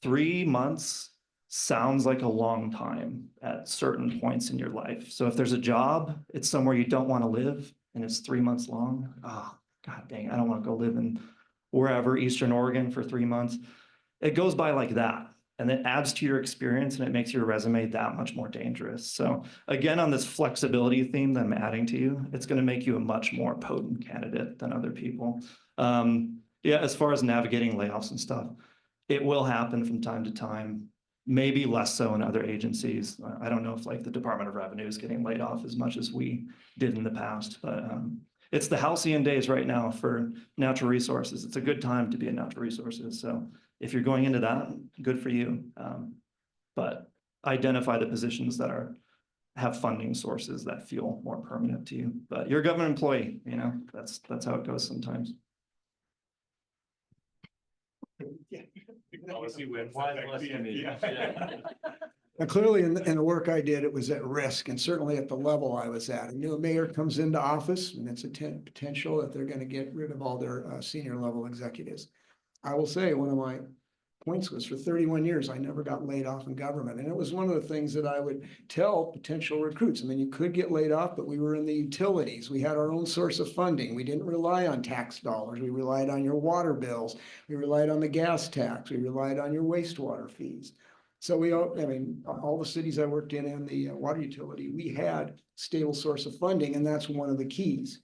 3 months sounds like a long time at certain points in your life. So if there's a job, it's somewhere you don't want to live and it's 3 months long. Oh, God dang, I don't want to go live in wherever, Eastern Oregon for 3 months. It goes by like that. And it adds to your experience and it makes your resume that much more dangerous. So again, on this flexibility theme that I'm adding to you, it's going to make you a much more potent candidate than other people. Yeah, as far as navigating layoffs and stuff, it will happen from time to time, maybe less so in other agencies. I don't know if like the Department of Revenue is getting laid off as much as we did in the past, but it's the halcyon days right now for natural resources. It's a good time to be in natural resources. So if you're going into that, good for you. But identify the positions that have funding sources that feel more permanent to you. But you're a government employee, you know, that's how it goes sometimes. Now, clearly, in the work I did, it was at risk, and certainly at the level I was at. A new mayor comes into office, and it's a potential that they're going to get rid of all their senior level executives. I will say one of my points was for 31 years, I never got laid off in government. And it was one of the things that I would tell potential recruits. I mean, you could get laid off, but we were in the utilities. We had our own source of funding. We didn't rely on tax dollars. We relied on your water bills. We relied on the gas tax. We relied on your wastewater fees. So all the cities I worked in the water utility, we had stable source of funding, and that's one of the keys.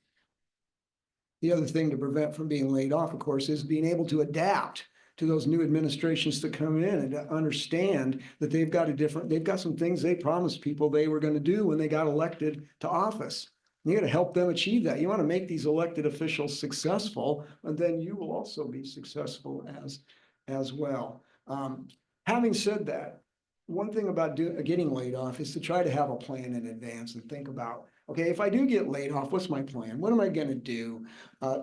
The other thing to prevent from being laid off, of course, is being able to adapt to those new administrations to come in and to understand that they've got some things they promised people they were going to do when they got elected to office. You got to help them achieve that. You want to make these elected officials successful, and then you will also be successful as well. Having said that, one thing about getting laid off is to try to have a plan in advance and think about, okay, if I do get laid off, what's my plan? What am I going to do?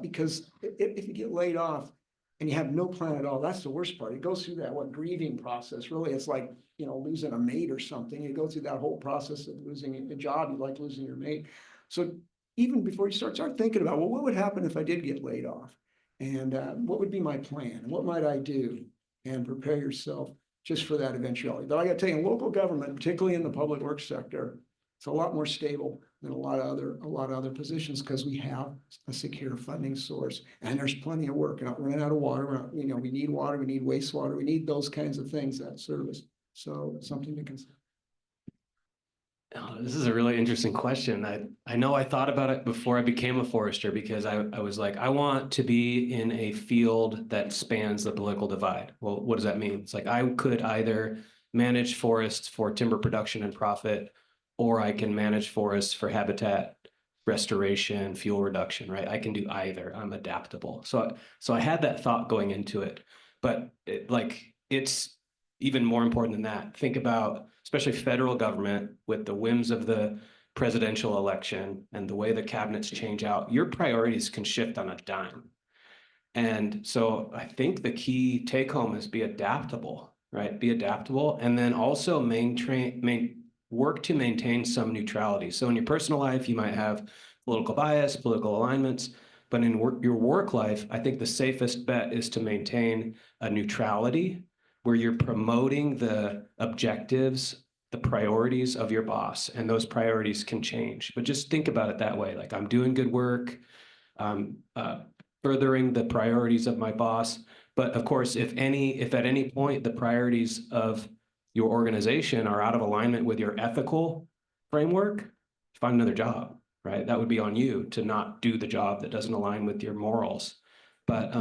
Because if you get laid off and you have no plan at all, that's the worst part. It goes through that grieving process. Really, it's like, losing a mate or something. You go through that whole process of losing a job, you like losing your mate. So even before you start thinking about, well, what would happen if I did get laid off? And what would be my plan? What might I do? And prepare yourself just for that eventuality. But I got to tell you, in local government, particularly in the public works sector, it's a lot more stable than a lot of other positions because we have a secure funding source and there's plenty of work. We're not running out of water. We need water, we need wastewater, we need those kinds of things, that service. So something to consider. Oh, this is a really interesting question. I know I thought about it before I became a forester because I was like, I want to be in a field that spans the political divide. Well, what does that mean? It's like I could either manage forests for timber production and profit, or I can manage forests for habitat restoration, fuel reduction, right? I can do either. I'm adaptable. So I had that thought going into it, but it's even more important than that. Think about, especially federal government, with the whims of the presidential election and the way the cabinets change out, your priorities can shift on a dime. And so I think the key take home is be adaptable, right? Be adaptable, and then also work to maintain some neutrality. So in your personal life, you might have political bias, political alignments, but in your work life, I think the safest bet is to maintain a neutrality where you're promoting the objectives, the priorities of your boss, and those priorities can change. But just think about it that way. Like, I'm doing good work, furthering the priorities of my boss. But of course, if at any point the priorities of your organization are out of alignment with your ethical framework, find another job, right? That would be on you to not do the job that doesn't align with your morals. But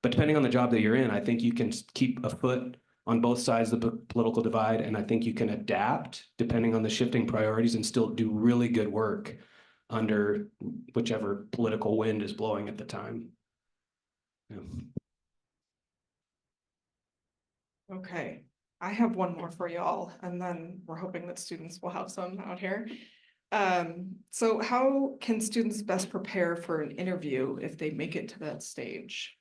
depending on the job that you're in, I think you can keep a foot on both sides of the political divide, and I think you can adapt depending on the shifting priorities and still do really good work under whichever political wind is blowing at the time. Yeah. Okay, I have one more for y'all, and then we're hoping that students will have some out here. So how can students best prepare for an interview if they make it to that stage?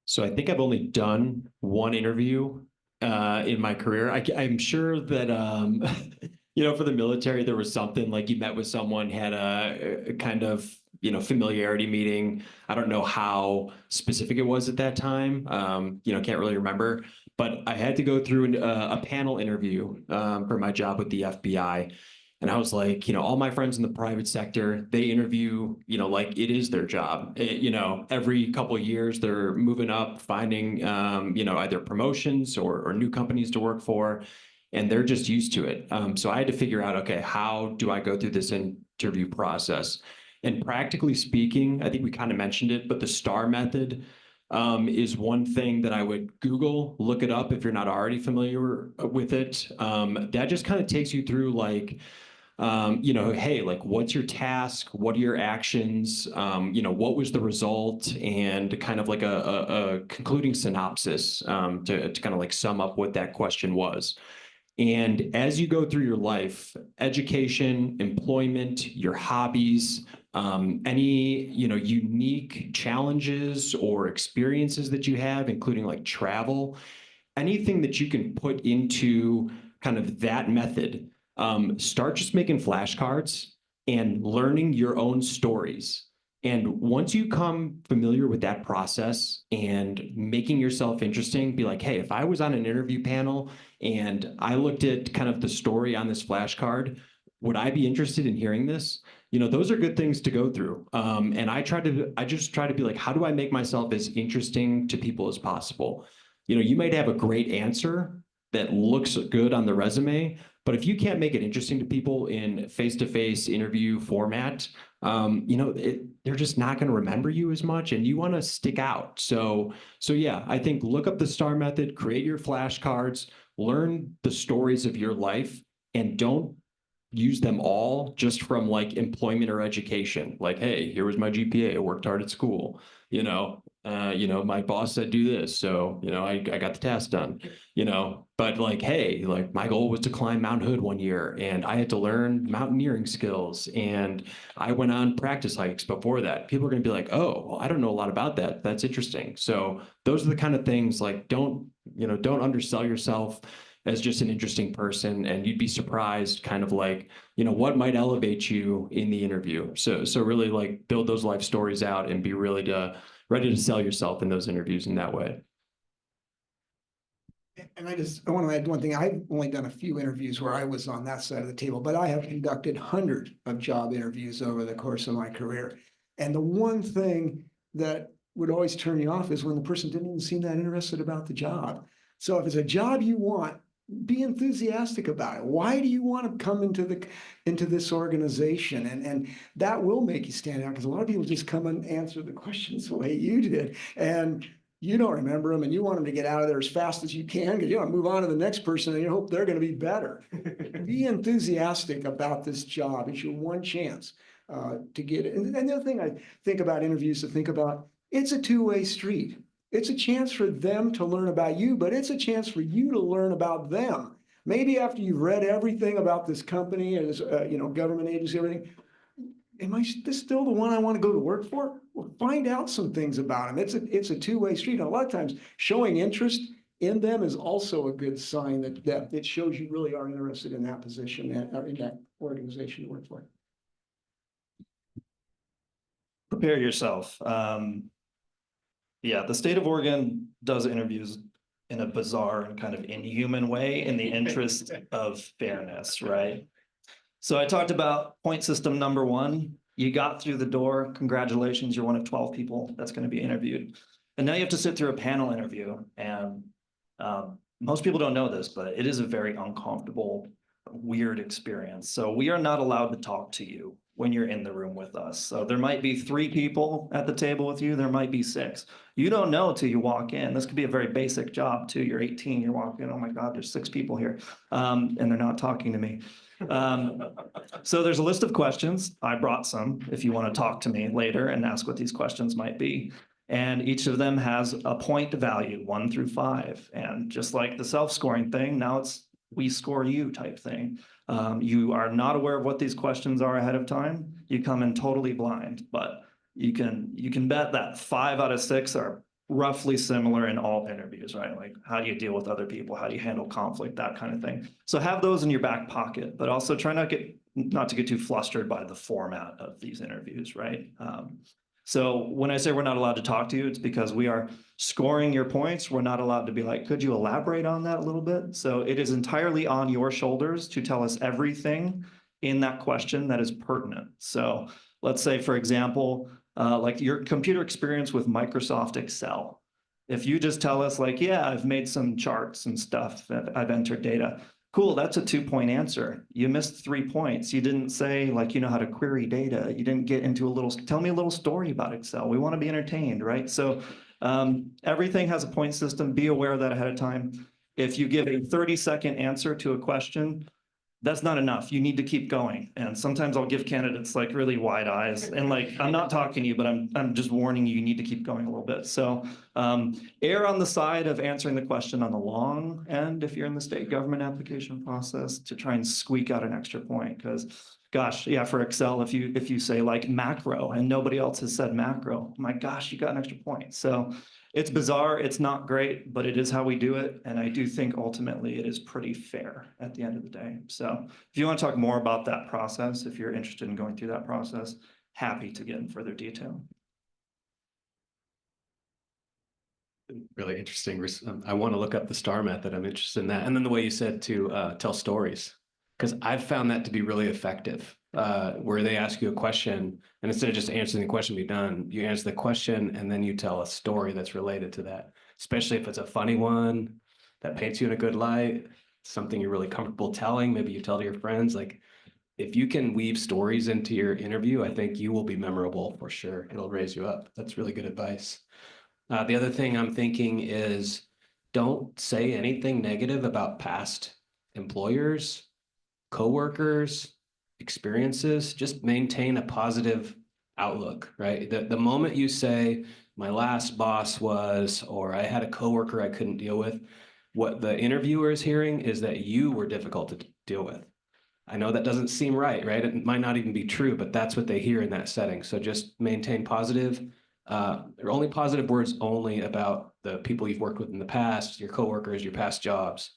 So I think I've only done one interview in my career. I'm sure that, for the military, there was something like you met with someone, had a kind of familiarity meeting. I don't know how specific it was at that time. Can't really remember, but I had to go through a panel interview for my job with the FBI. And I was like, all my friends in the private sector, they interview, like it is their job. Every couple of years they're moving up, finding, either promotions or new companies to work for, and they're just used to it. So I had to figure out, okay, how do I go through this interview process? And practically speaking, I think we kind of mentioned it, but the STAR method is one thing that I would Google, look it up if you're not already familiar with it. That just kind of takes you through like, hey, like what's your task? What are your actions? What was the result? And kind of like a concluding synopsis to kind of like sum up what that question was. And as you go through your life, education, employment, your hobbies, any, unique challenges or experiences that you have, including like travel, anything that you can put into kind of that method, start just making flashcards and learning your own stories. And once you come familiar with that process and making yourself interesting, be like, hey, if I was on an interview panel and I looked at kind of the story on this flashcard, would I be interested in hearing this? Those are good things to go through. And I just try to be like, how do I make myself as interesting to people as possible? You might have a great answer that looks good on the resume, but if you can't make it interesting to people in face-to-face interview format, they're just not going to remember you as much, and you want to stick out. So yeah, I think look up the STAR method, create your flashcards, learn the stories of your life, and don't use them all just from like employment or education. Like, hey, here was my GPA. I worked hard at school. My boss said do this, so I got the task done. But like, hey, like my goal was to climb Mount Hood one year, and I had to learn mountaineering skills, and I went on practice hikes before that. People are going to be like, oh, well, I don't know a lot about that. That's interesting. So those are the kind of things like don't undersell yourself as just an interesting person, and you'd be surprised kind of like, what might elevate you in the interview. So really like build those life stories out and be ready to sell yourself in those interviews in that way. And I want to add one thing. I've only done a few interviews where I was on that side of the table, but I have conducted hundreds of job interviews over the course of my career. And the one thing that would always turn you off is when the person didn't even seem that interested about the job. So if it's a job you want, be enthusiastic about it. Why do you want to come into this organization? And that will make you stand out, because a lot of people just come and answer the questions the way you did, and you don't remember them, and you want them to get out of there as fast as you can, because you want to move on to the next person and you hope they're going to be better. Be enthusiastic about this job. It's your one chance to get it. And the other thing I think about interviews to think about, it's a two-way street. It's a chance for them to learn about you, but it's a chance for you to learn about them. Maybe after you've read everything about this company or this, government agency, everything, am I this still the one I want to go to work for? Well, find out some things about them. It's a two-way street. And a lot of times showing interest in them is also a good sign that it shows you really are interested in that position or in that organization you work for. Prepare yourself. The state of Oregon does interviews in a bizarre and kind of inhuman way in the interest of fairness, right? So I talked about point system number one. You got through the door. Congratulations, you're one of 12 people that's going to be interviewed. And now you have to sit through a panel interview. And most people don't know this, but it is a very uncomfortable, weird experience. So we are not allowed to talk to you when you're in the room with us. So there might be 3 people at the table with you. There might be 6. You don't know till you walk in. This could be a very basic job too. You're 18, you're walking in, oh my God, there's 6 people here. And they're not talking to me. So there's a list of questions. I brought some if you want to talk to me later and ask what these questions might be. And each of them has a point value, 1 through 5. And just like the self-scoring thing, now it's we score you type thing. You are not aware of what these questions are ahead of time. You come in totally blind, but you can bet that 5 out of 6 are roughly similar in all interviews, right? Like, how do you deal with other people? How do you handle conflict? That kind of thing. So have those in your back pocket, but also try not to get not to get too flustered by the format of these interviews, right? So when I say we're not allowed to talk to you, it's because we are scoring your points. We're not allowed to be like, could you elaborate on that a little bit? So it is entirely on your shoulders to tell us everything in that question that is pertinent. So let's say, for example, like your computer experience with Microsoft Excel. If you just tell us like, yeah, I've made some charts and stuff, I've entered data. Cool, that's a 2-point answer. You missed 3 points. You didn't say like, you know how to query data. You didn't get into tell me a little story about Excel. We want to be entertained, right? So everything has a point system. Be aware of that ahead of time. If you give a 30-second answer to a question, that's not enough. You need to keep going. And sometimes I'll give candidates like really wide eyes and like, I'm not talking to you, but I'm just warning you, you need to keep going a little bit. So err on the side of answering the question on the long end if you're in the state government application process to try and squeak out an extra point. Because gosh, yeah, for Excel, if you say like macro and nobody else has said macro, my gosh, you got an extra point. So it's bizarre, it's not great, but it is how we do it. And I do think ultimately it is pretty fair at the end of the day. So if you want to talk more about that process, if you're interested in going through that process, happy to get in further detail. Really interesting. I want to look up the STAR method. I'm interested in that. And then the way you said to tell stories, because I've found that to be really effective, where they ask you a question and instead of just answering the question, be done, you answer the question and then you tell a story that's related to that, especially if it's a funny one that paints you in a good light, something you're really comfortable telling. Maybe you tell to your friends. Like if you can weave stories into your interview, I think you will be memorable for sure. It'll raise you up. That's really good advice. The other thing I'm thinking is don't say anything negative about past employers, coworkers, experiences. Just maintain a positive outlook, right? The moment you say my last boss was, or I had a coworker I couldn't deal with, what the interviewer is hearing is that you were difficult to deal with. I know that doesn't seem right? It might not even be true, but that's what they hear in that setting. So just maintain positive. There are only positive words only about the people you've worked with in the past, your coworkers, your past jobs.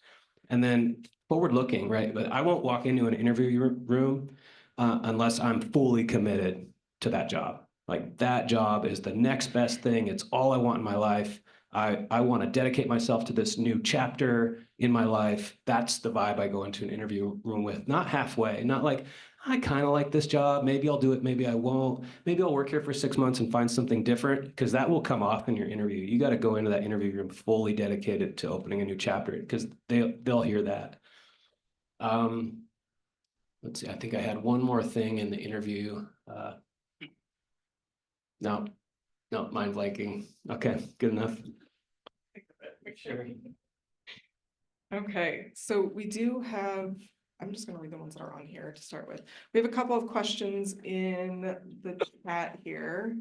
And then forward looking, right? But I won't walk into an interview room unless I'm fully committed to that job. Like that job is the next best thing. It's all I want in my life. I want to dedicate myself to this new chapter in my life. That's the vibe I go into an interview room with, not halfway, not like, I kind of like this job. Maybe I'll do it. Maybe I won't. Maybe I'll work here for 6 months and find something different, because that will come off in your interview. You got to go into that interview room fully dedicated to opening a new chapter, because they'll hear that. Let's see. I think I had one more thing in the interview. No, mind blanking. Okay, good enough. Sure. Okay, so we do have, I'm just gonna read the ones that are on here to start with. We have a couple of questions in the chat here.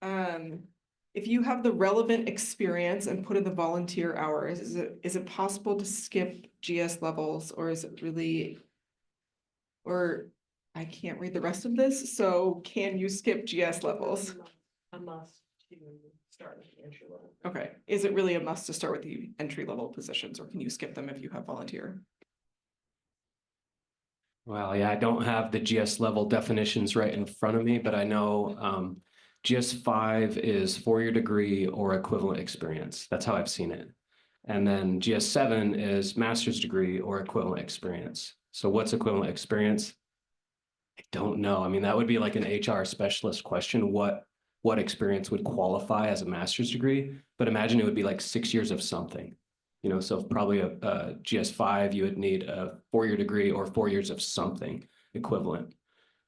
If you have the relevant experience and put in the volunteer hours, is it possible to skip GS levels, or is it really, or I can't read the rest of this, so can you skip GS levels? A must to start with the entry level. Okay, is it really a must to start with the entry level positions, or can you skip them if you have volunteer? Well, yeah, I don't have the GS level definitions right in front of me, but I know GS 5 is 4-year degree or equivalent experience. That's how I've seen it. And then GS 7 is master's degree or equivalent experience. So what's equivalent experience? I don't know. I mean, that would be like an HR specialist question. What experience would qualify as a master's degree? But imagine it would be like 6 years of something. So probably a GS 5, you would need a 4-year degree or 4 years of something equivalent.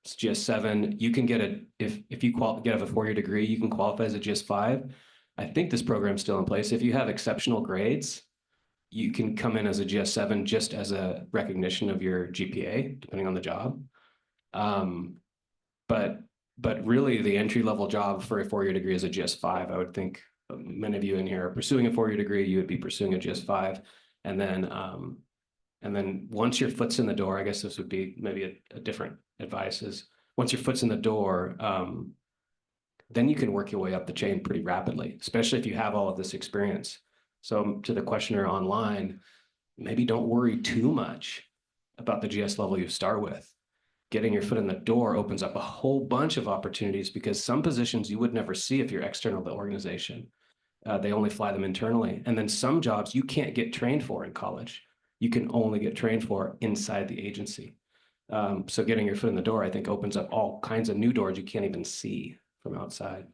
It's GS 7, you can get if you have a 4-year degree, you can qualify as a GS 5. I think this program's still in place. If you have exceptional grades, you can come in as a GS 7 just as a recognition of your GPA, depending on the job. But really the entry level job for a 4-year degree is a GS 5. I would think many of you in here are pursuing a 4-year degree, you would be pursuing a GS 5. And then once your foot's in the door, I guess this would be maybe a different advice is once your foot's in the door, then you can work your way up the chain pretty rapidly, especially if you have all of this experience. So to the questioner online, maybe don't worry too much about the GS level you start with. getting your foot in the door opens up a whole bunch of opportunities because some positions you would never see if you're external to the organization. They only fly them internally. And then some jobs you can't get trained for in college. You can only get trained for inside the agency. So getting your foot in the door, I think, opens up all kinds of new doors you can't even see from outside.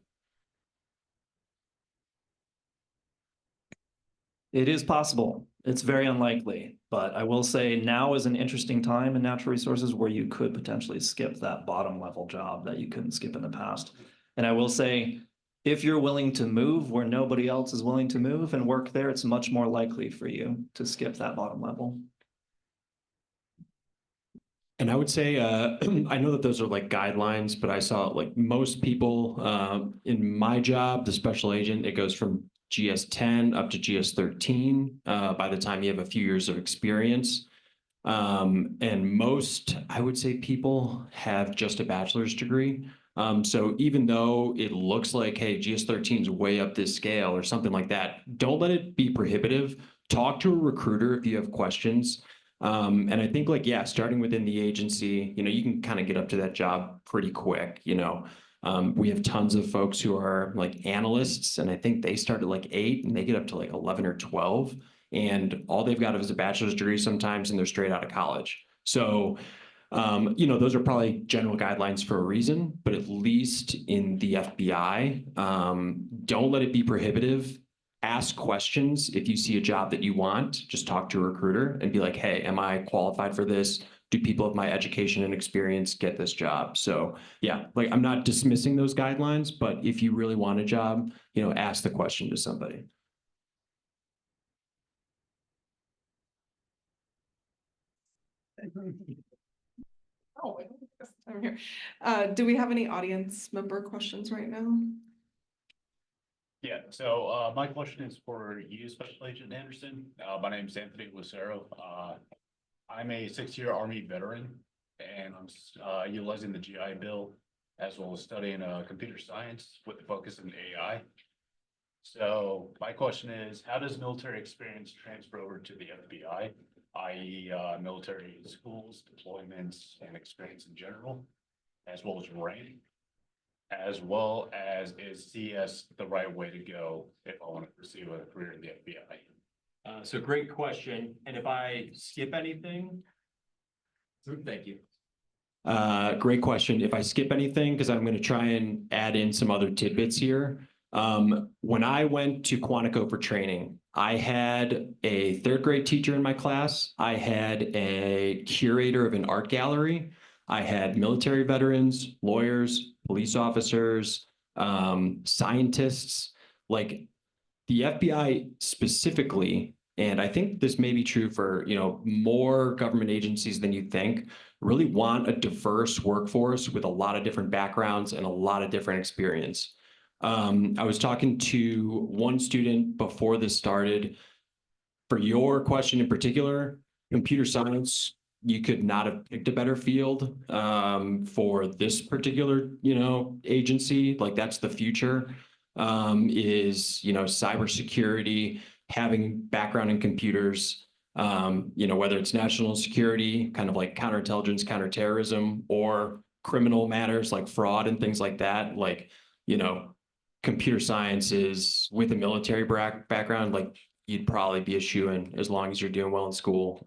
It is possible. It's very unlikely, but I will say now is an interesting time in natural resources where you could potentially skip that bottom level job that you couldn't skip in the past. And I will say, if you're willing to move where nobody else is willing to move and work there, it's much more likely for you to skip that bottom level. And I would say, I know that those are like guidelines, but I saw like most people in my job, the special agent, it goes from GS 10 up to GS 13 by the time you have a few years of experience. And most, I would say, people have just a bachelor's degree. So even though it looks like, hey, GS 13 is way up this scale or something like that, don't let it be prohibitive. Talk to a recruiter if you have questions. And I think like, yeah, starting within the agency, you can kind of get up to that job pretty quick, we have tons of folks who are like analysts, and I think they start at like 8 and they get up to like 11 or 12. And all they've got is a bachelor's degree sometimes, and they're straight out of college. So, those are probably general guidelines for a reason, but at least in the FBI, don't let it be prohibitive. Ask questions. If you see a job that you want, just talk to a recruiter and be like, hey, am I qualified for this? Do people of my education and experience get this job? So yeah, like I'm not dismissing those guidelines, but if you really want a job, ask the question to somebody. Oh, I'm here. Do we have any audience member questions right now? Yeah, so my question is for you, Special Agent Anderson. My name is Anthony Lucero. I'm a 6-year Army veteran, and I'm utilizing the GI Bill as well as studying computer science with a focus in AI. So my question is, how does military experience transfer over to the FBI, i.e. Military schools, deployments, and experience in general, as well as rank? As well as is CS the right way to go if I want to pursue a career in the FBI? So great question. And if I skip anything, thank you. Great question. If I skip anything, because I'm going to try and add in some other tidbits here. When I went to Quantico for training, I had a 3rd grade teacher in my class. I had a curator of an art gallery. I had military veterans, lawyers, police officers, scientists, like the FBI specifically. And I think this may be true for, more government agencies than you think, really want a diverse workforce with a lot of different backgrounds and a lot of different experience. I was talking to one student before this started. For your question in particular, computer science, you could not have picked a better field for this particular, agency. Like that's the future, is, cybersecurity, having background in computers, whether it's national security, kind of like counterintelligence, counterterrorism, or criminal matters like fraud and things like that. Like, computer science is with a military background, like you'd probably be a shoo-in as long as you're doing well in school.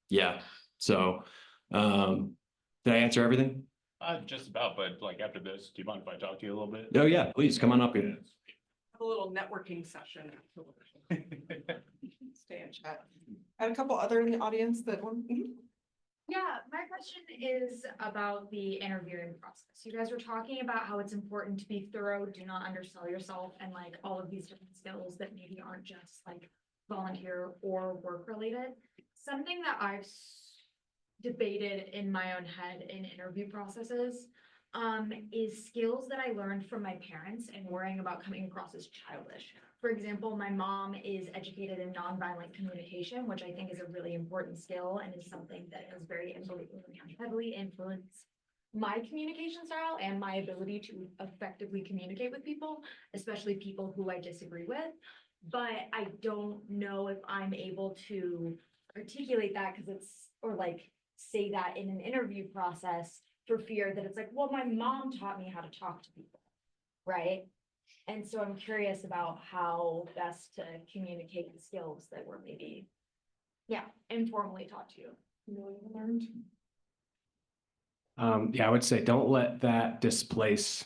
Yeah. So, did I answer everything? Just about, but like after this, do you mind if I talk to you a little bit? Oh yeah, please come on up here. A little networking session. Stay in chat. I had a couple other in the audience that one. Yeah, my question is about the interviewing process. You guys were talking about how it's important to be thorough, do not undersell yourself, and like all of these different skills that maybe aren't just like volunteer or work related. Something that I've debated in my own head in interview processes is skills that I learned from my parents and worrying about coming across as childish. For example, my mom is educated in nonviolent communication, which I think is a really important skill and is something that has very heavily influenced my communication style and my ability to effectively communicate with people, especially people who I disagree with. But I don't know if I'm able to articulate that or like say that in an interview process for fear that it's like, well, my mom taught me how to talk to people, right? And so I'm curious about how best to communicate the skills that were maybe, yeah, informally taught to you. Learned. Yeah, I would say don't let that displace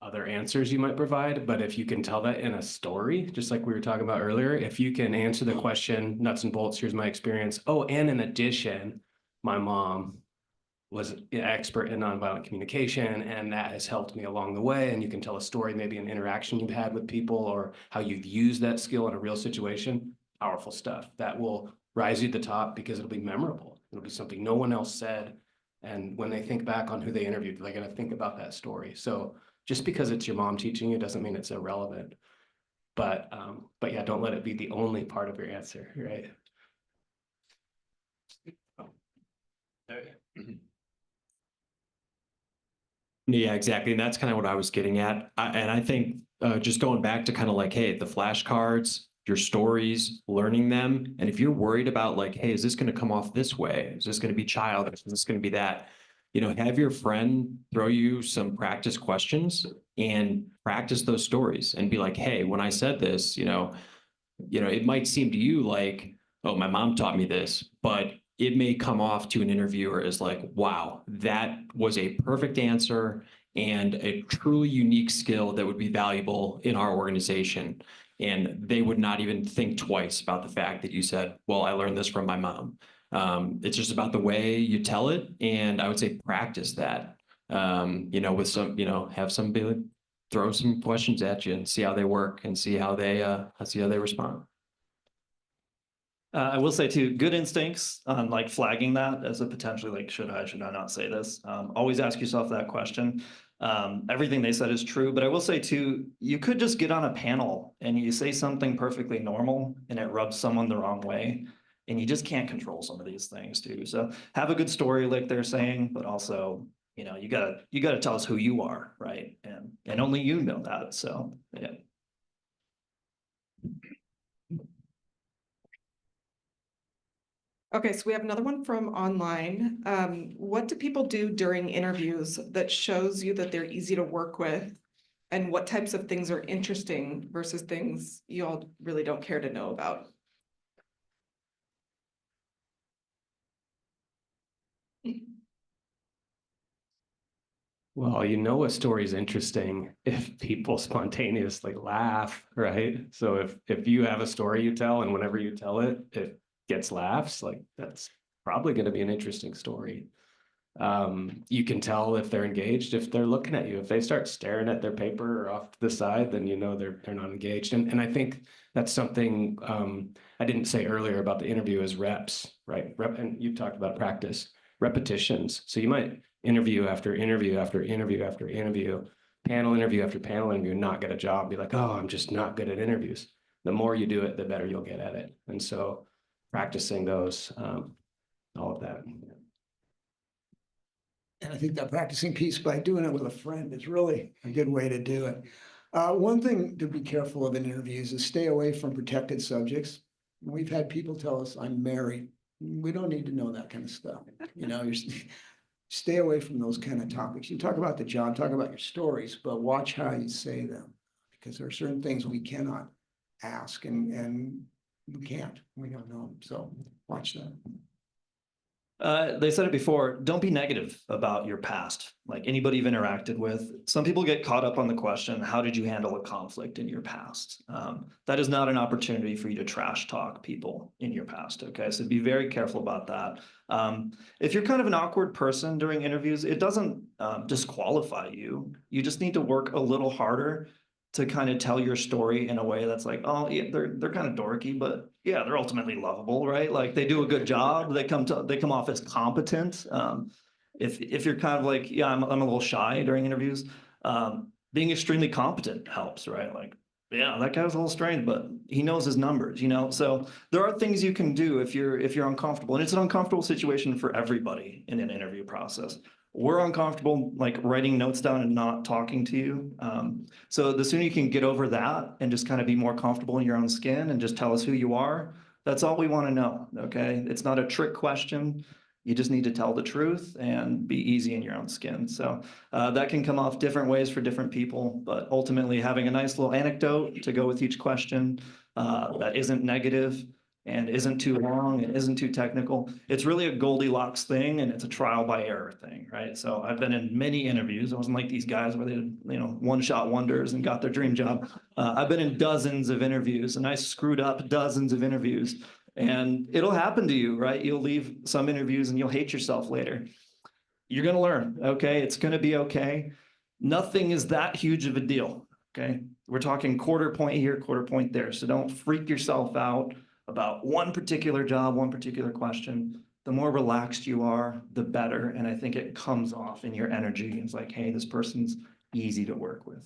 other answers you might provide, but if you can tell that in a story, just like we were talking about earlier, if you can answer the question, nuts and bolts, here's my experience. Oh, and in addition, my mom was an expert in nonviolent communication, and that has helped me along the way. And you can tell a story, maybe an interaction you've had with people or how you've used that skill in a real situation. Powerful stuff that will rise you to the top because it'll be memorable. It'll be something no one else said. And when they think back on who they interviewed, they're going to think about that story. So just because it's your mom teaching you doesn't mean it's irrelevant. But yeah, don't let it be the only part of your answer, right? Yeah, exactly. And that's kind of what I was getting at. And I think just going back to kind of like, hey, the flashcards, your stories, learning them. And if you're worried about like, hey, is this going to come off this way? Is this going to be childish? Is this going to be that? You know, have your friend throw you some practice questions and practice those stories and be like, hey, when I said this, it might seem to you like, oh, my mom taught me this, but it may come off to an interviewer as like, wow, that was a perfect answer and a truly unique skill that would be valuable in our organization. And they would not even think twice about the fact that you said, well, I learned this from my mom. It's just about the way you tell it. And I would say practice that, with some, have somebody throw some questions at you and see how they work and see how they respond. I will say too, good instincts on like flagging that as a potentially like, should I not say this? Always ask yourself that question. Everything they said is true, but I will say too, you could just get on a panel and you say something perfectly normal and it rubs someone the wrong way. And you just can't control some of these things too. So have a good story like they're saying, but also, you gotta tell us who you are, right? And only you know that. So yeah. Okay, so we have another one from online. What do people do during interviews that shows you that they're easy to work with? And what types of things are interesting versus things you all really don't care to know about? Well, a story's interesting if people spontaneously laugh, right? So if you have a story you tell and whenever you tell it, it gets laughs, like that's probably going to be an interesting story. You can tell if they're engaged, if they're looking at you. If they start staring at their paper or off to the side, then they're not engaged. And I think that's something I didn't say earlier about the interview is reps, right? And you talked about practice, repetitions. So you might interview after interview after interview after interview, panel interview after panel interview, not get a job, be like, oh, I'm just not good at interviews. The more you do it, the better you'll get at it. And so practicing those, all of that. And I think that practicing piece by doing it with a friend is really a good way to do it. One thing to be careful of in interviews is stay away from protected subjects. We've had people tell us, I'm married. We don't need to know that kind of stuff. Stay away from those kind of topics. You talk about the job, talk about your stories, but watch how you say them. Because there are certain things we cannot ask and we can't. We don't know. So watch that. They said it before, don't be negative about your past, like anybody you've interacted with. Some people get caught up on the question, how did you handle a conflict in your past? That is not an opportunity for you to trash talk people in your past, okay? So be very careful about that. If you're kind of an awkward person during interviews, it doesn't disqualify you. You just need to work a little harder to kind of tell your story in a way that's like, oh yeah, they're kind of dorky, but yeah, they're ultimately lovable, right? Like they do a good job. They come off as competent. If you're kind of like, yeah, I'm a little shy during interviews, being extremely competent helps, right? Like, yeah, that guy's a little strange, but he knows his numbers, So there are things you can do if you're uncomfortable, and it's an uncomfortable situation for everybody in an interview process. We're uncomfortable like writing notes down and not talking to you. So the sooner you can get over that and just kind of be more comfortable in your own skin and just tell us who you are, that's all we want to know, okay? It's not a trick question. You just need to tell the truth and be easy in your own skin. So that can come off different ways for different people, but ultimately having a nice little anecdote to go with each question that isn't negative and isn't too long and isn't too technical. It's really a Goldilocks thing, and it's a trial by error thing, right? So I've been in many interviews. I wasn't like these guys where they did, one-shot wonders and got their dream job. I've been in dozens of interviews, and I screwed up dozens of interviews. And it'll happen to you, right? You'll leave some interviews and you'll hate yourself later. You're going to learn, okay? It's going to be okay. Nothing is that huge of a deal, okay? We're talking quarter point here, quarter point there. So don't freak yourself out about one particular job, one particular question. The more relaxed you are, the better. And I think it comes off in your energy. It's like, hey, this person's easy to work with.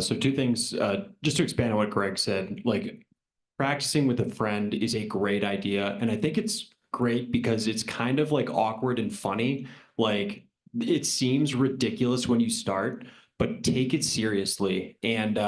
So two things, just to expand on what Greg said, like practicing with a friend is a great idea. And I think it's great because it's kind of like awkward and funny. Like it seems ridiculous when you start, but take it seriously. And,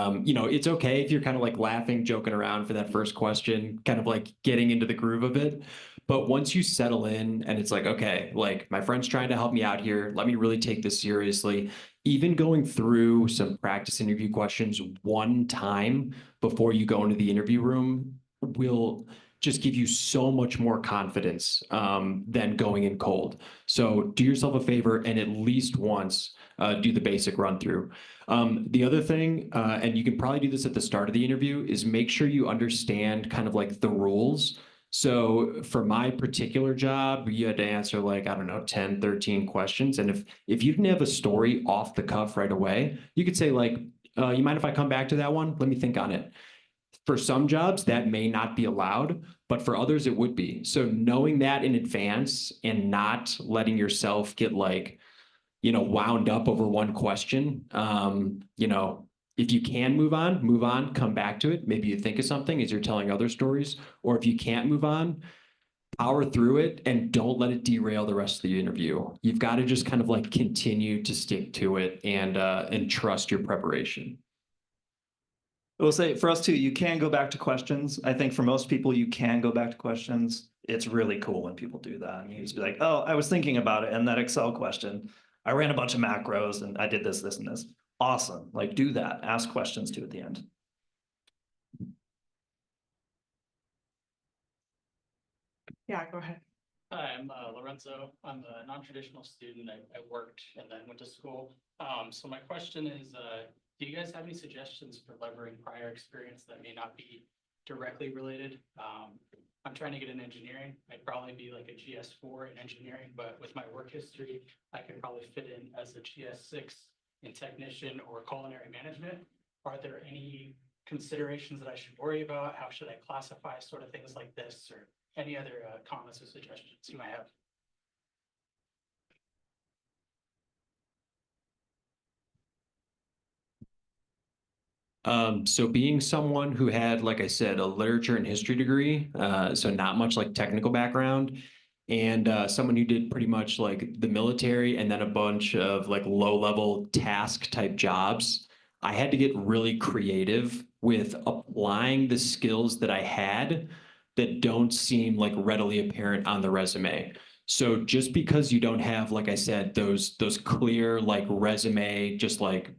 it's okay if you're kind of like laughing, joking around for that first question, kind of like getting into the groove of it. But once you settle in and it's like, okay, like my friend's trying to help me out here, let me really take this seriously. Even going through some practice interview questions one time before you go into the interview room will just give you so much more confidence than going in cold. So do yourself a favor and at least once do the basic run through. The other thing, and you can probably do this at the start of the interview, is make sure you understand kind of like the rules. So for my particular job, you had to answer like, I don't know, 10, 13 questions. And if you didn't have a story off the cuff right away, you could say like, you mind if I come back to that one? Let me think on it. For some jobs, that may not be allowed, but for others, it would be. So knowing that in advance and not letting yourself get like, wound up over one question, if you can move on, come back to it. Maybe you think of something as you're telling other stories, or if you can't move on, power through it and don't let it derail the rest of the interview. You've got to just kind of like continue to stick to it and trust your preparation. I will say for us too, you can go back to questions. I think for most people, you can go back to questions. It's really cool when people do that. And you just be like, oh, I was thinking about it. And that Excel question, I ran a bunch of macros and I did this, this, and this. Awesome. Like do that. Ask questions too at the end. Yeah, go ahead. Hi, I'm Lorenzo. I'm a non-traditional student. I worked and then went to school. So my question is, do you guys have any suggestions for leveraging prior experience that may not be directly related? I'm trying to get in engineering. I'd probably be like a GS4 in engineering, but with my work history, I could probably fit in as a GS6 in technician or culinary management. Are there any considerations that I should worry about? How should I classify sort of things like this, or any other comments or suggestions you might have? So being someone who had, like I said, a literature and history degree, so not much like technical background, and someone who did pretty much like the military and then a bunch of like low-level task type jobs, I had to get really creative with applying the skills that I had that don't seem like readily apparent on the resume. So just because you don't have, like I said, those clear like resume, just like,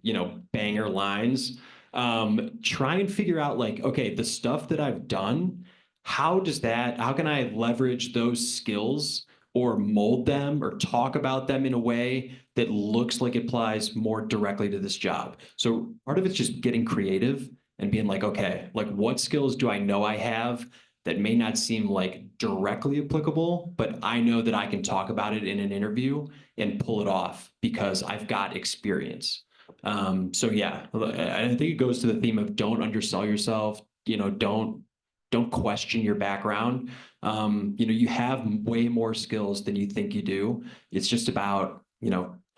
banger lines, try and figure out like, okay, the stuff that I've done, how can I leverage those skills or mold them or talk about them in a way that looks like it applies more directly to this job? So part of it's just getting creative and being like, okay, like what skills do I know I have that may not seem like directly applicable, but I know that I can talk about it in an interview and pull it off because I've got experience. So yeah, I think it goes to the theme of don't undersell yourself, don't question your background. You have way more skills than you think you do. It's just about,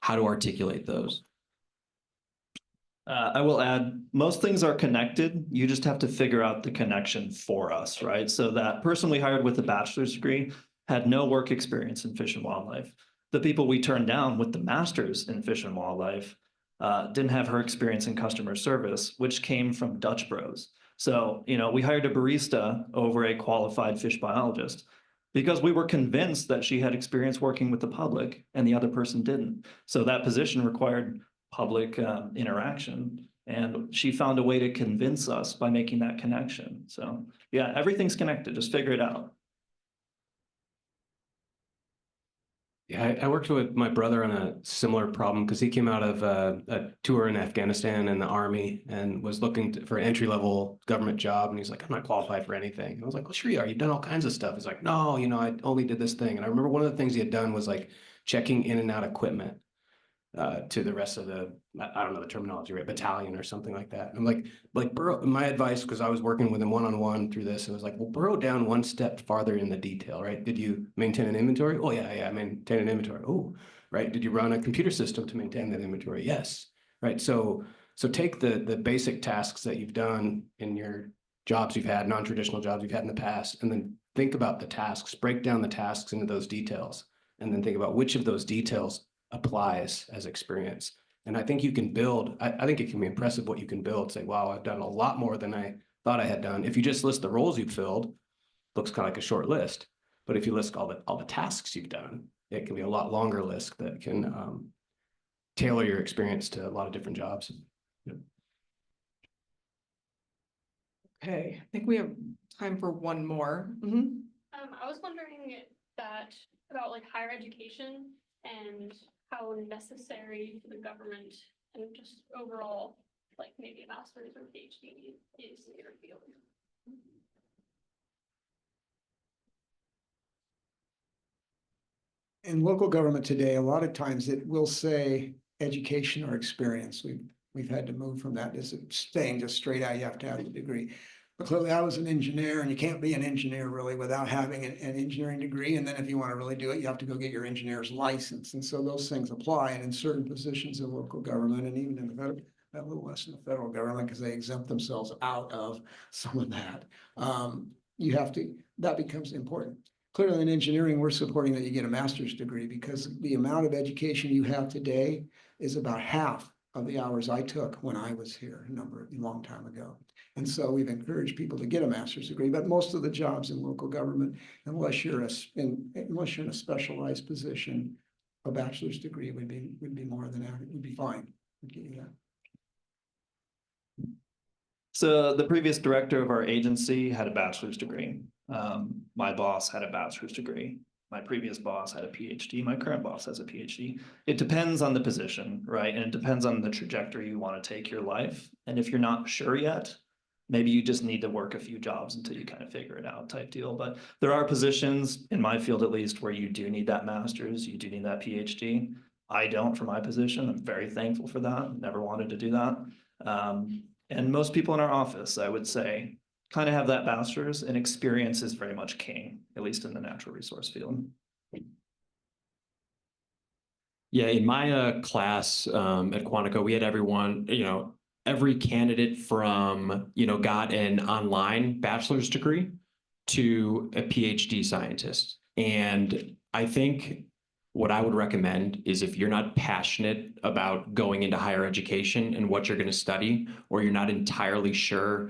how to articulate those. I will add, most things are connected. You just have to figure out the connection for us, right? So that person we hired with a bachelor's degree had no work experience in fish and wildlife. The people we turned down with the master's in fish and wildlife didn't have her experience in customer service, which came from Dutch Bros. So, we hired a barista over a qualified fish biologist. because we were convinced that she had experience working with the public and the other person didn't. So that position required public interaction. And she found a way to convince us by making that connection. So yeah, everything's connected. Just figure it out. Yeah, I worked with my brother on a similar problem because he came out of a tour in Afghanistan in the army and was looking for an entry-level government job. And he's like, I'm not qualified for anything. And I was like, well, sure you are. You've done all kinds of stuff. He's like, no, I only did this thing. And I remember one of the things he had done was like checking in and out equipment to the rest of the, I don't know the terminology, right? Battalion or something like that. I'm like burrow, my advice, because I was working with him one-on-one through this, it was like, well, burrow down one step farther in the detail, right? Did you maintain an inventory? Oh yeah, I maintain an inventory. Oh, right. Did you run a computer system to maintain that inventory? Yes. Right. So take the basic tasks that you've done in your jobs you've had, non-traditional jobs you've had in the past, and then think about the tasks, break down the tasks into those details, and then think about which of those details applies as experience. And I think you can build, I think it can be impressive what you can build. Say, wow, I've done a lot more than I thought I had done. If you just list the roles you've filled, looks kind of like a short list. But if you list all the tasks you've done, it can be a lot longer list that can tailor your experience to a lot of different jobs. Yep. Okay, I think we have time for one more. I was wondering about like higher education and how necessary for the government and just overall, like maybe a master's or PhD is in your field. In local government today, a lot of times it will say education or experience. We've had to move from that as saying just straight out, you have to have a degree. But clearly I was an engineer and you can't be an engineer really without having an engineering degree. And then if you want to really do it, you have to go get your engineer's license. And so those things apply. And in certain positions in local government and even in the federal, a little less in the federal government because they exempt themselves out of some of that. You have to, that becomes important. Clearly in engineering, we're supporting that you get a master's degree because the amount of education you have today is about half of the hours I took when I was here a long time ago. And so we've encouraged people to get a master's degree, but most of the jobs in local government, unless you're in a specialized position, a bachelor's degree would be more than adequate, would be fine. Would get you that. So the previous director of our agency had a bachelor's degree. My boss had a bachelor's degree. My previous boss had a PhD. My current boss has a PhD. It depends on the position, right? And it depends on the trajectory you want to take your life. And if you're not sure yet, maybe you just need to work a few jobs until you kind of figure it out type deal. But there are positions, in my field at least, where you do need that master's, you do need that PhD. I don't for my position. I'm very thankful for that. Never wanted to do that. And most people in our office, I would say, kind of have that bachelor's, and experience is very much king, at least in the natural resource field. Yeah, in my class at Quantico, we had everyone, every candidate from, got an online bachelor's degree to a PhD scientist. And I think what I would recommend is if you're not passionate about going into higher education and what you're going to study, or you're not entirely sure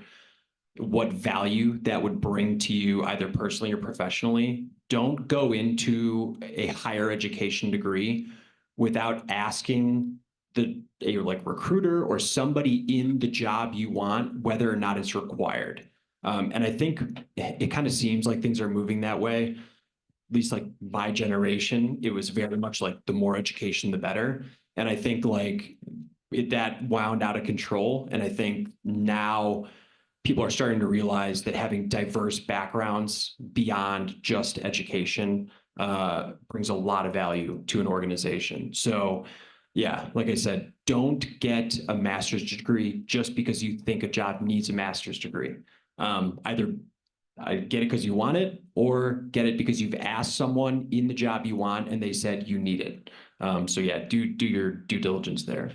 what value that would bring to you either personally or professionally, don't go into a higher education degree without asking a recruiter or somebody in the job you want whether or not it's required. And I think it kind of seems like things are moving that way. At least like my generation, it was very much like the more education, the better. And I think that wound out of control. And I think now people are starting to realize that having diverse backgrounds beyond just education brings a lot of value to an organization. So yeah, like I said, don't get a master's degree just because you think a job needs a master's degree. Either get it because you want it, or get it because you've asked someone in the job you want and they said you need it. So yeah, do your due diligence there.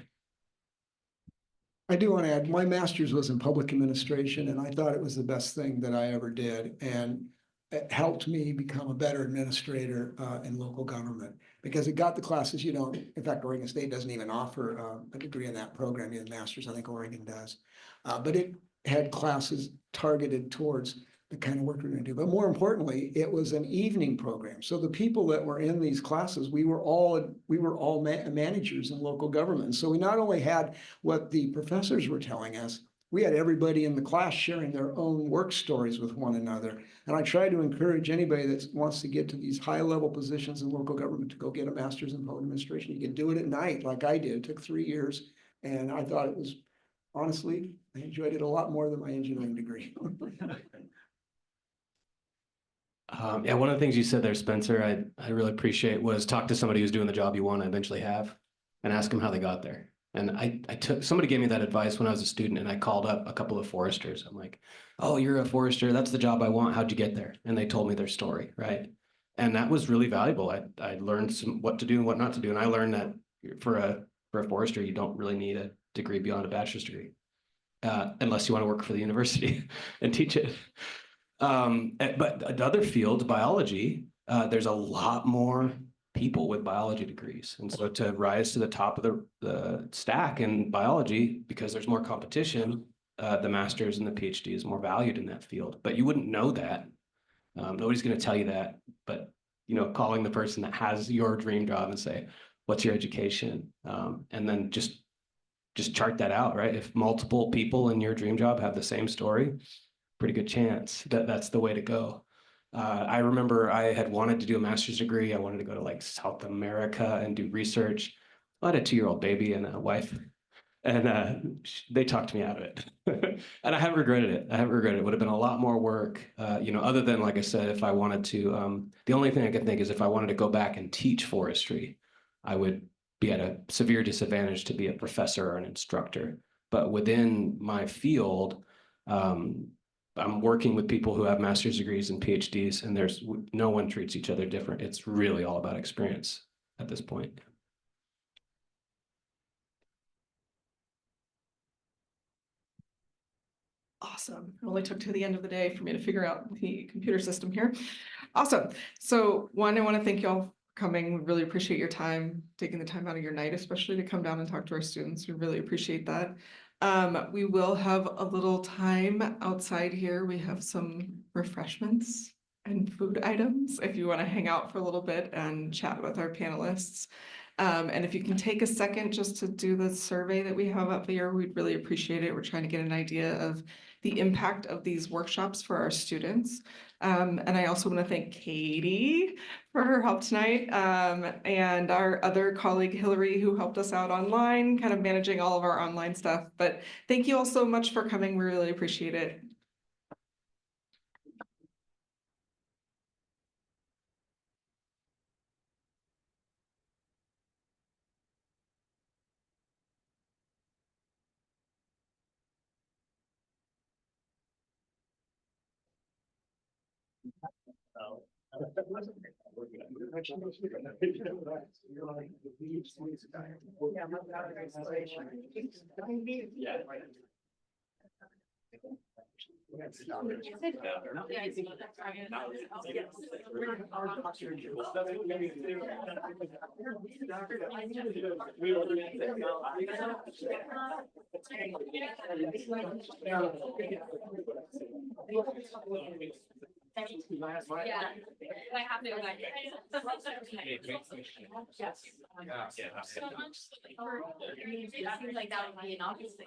I do want to add, my master's was in public administration, and I thought it was the best thing that I ever did. And it helped me become a better administrator in local government because it got the classes you don't. In fact, Oregon State doesn't even offer a degree in that program. You have master's, I think Oregon does. But it had classes targeted towards the kind of work we're gonna do. But more importantly, it was an evening program. So the people that were in these classes, we were all managers in local government. So we not only had what the professors were telling us, we had everybody in the class sharing their own work stories with one another. And I try to encourage anybody that wants to get to these high-level positions in local government to go get a master's in public administration. You can do it at night like I did. It took 3 years. And I thought it was, honestly, I enjoyed it a lot more than my engineering degree. Yeah, one of the things you said there, Spencer, I really appreciate was talk to somebody who's doing the job you want to eventually have and ask them how they got there. And somebody gave me that advice when I was a student, and I called up a couple of foresters. I'm like, oh, you're a forester. That's the job I want. How'd you get there? And they told me their story, right? And that was really valuable. I learned what to do and what not to do. And I learned that for a forester, you don't really need a degree beyond a bachelor's degree, unless you want to work for the university and teach it. But other fields, biology, there's a lot more people with biology degrees. And so to rise to the top of the stack in biology, because there's more competition, the master's and the PhD is more valued in that field. But you wouldn't know that. Nobody's going to tell you that. But, calling the person that has your dream job and say, what's your education? And then just chart that out, right? If multiple people in your dream job have the same story, pretty good chance that that's the way to go. I remember I had wanted to do a master's degree. I wanted to go to like South America and do research. I had a 2-year-old baby and a wife, and they talked me out of it. And I haven't regretted it. It would have been a lot more work, other than, like I said, if I wanted to, the only thing I could think is if I wanted to go back and teach forestry, I would be at a severe disadvantage to be a professor or an instructor. But within my field, I'm working with people who have master's degrees and PhDs, and no one treats each other different. It's really all about experience at this point. Awesome. It only took to the end of the day for me to figure out the computer system here. Awesome. So one, I want to thank you all for coming. We really appreciate your time, taking the time out of your night, especially to come down and talk to our students. We really appreciate that. We will have a little time outside here. We have some refreshments and food items if you want to hang out for a little bit and chat with our panelists. And if you can take a second just to do the survey that we have up here, we'd really appreciate it. We're trying to get an idea of the impact of these workshops for our students. And I also want to thank Katie for her help tonight, and our other colleague Hillary, who helped us out online, kind of managing all of our online stuff. But thank you all so much for coming. We really appreciate it. Yeah, I have to go back. Yes. So much for, it seems like that would be an obvious thing.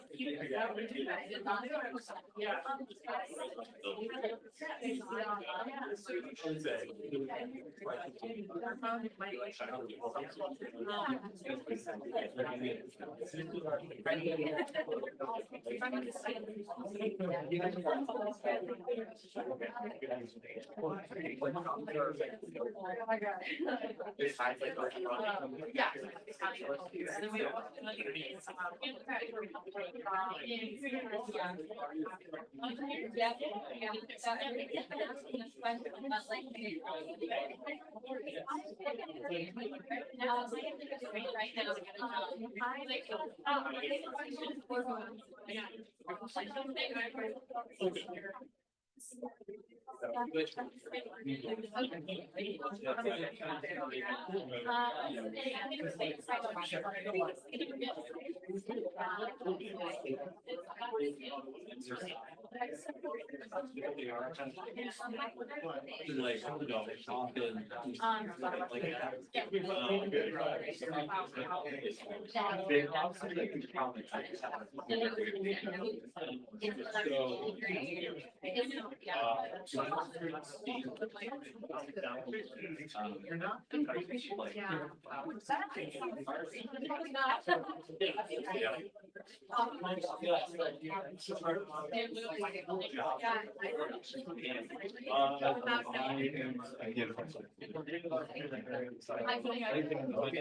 Yeah.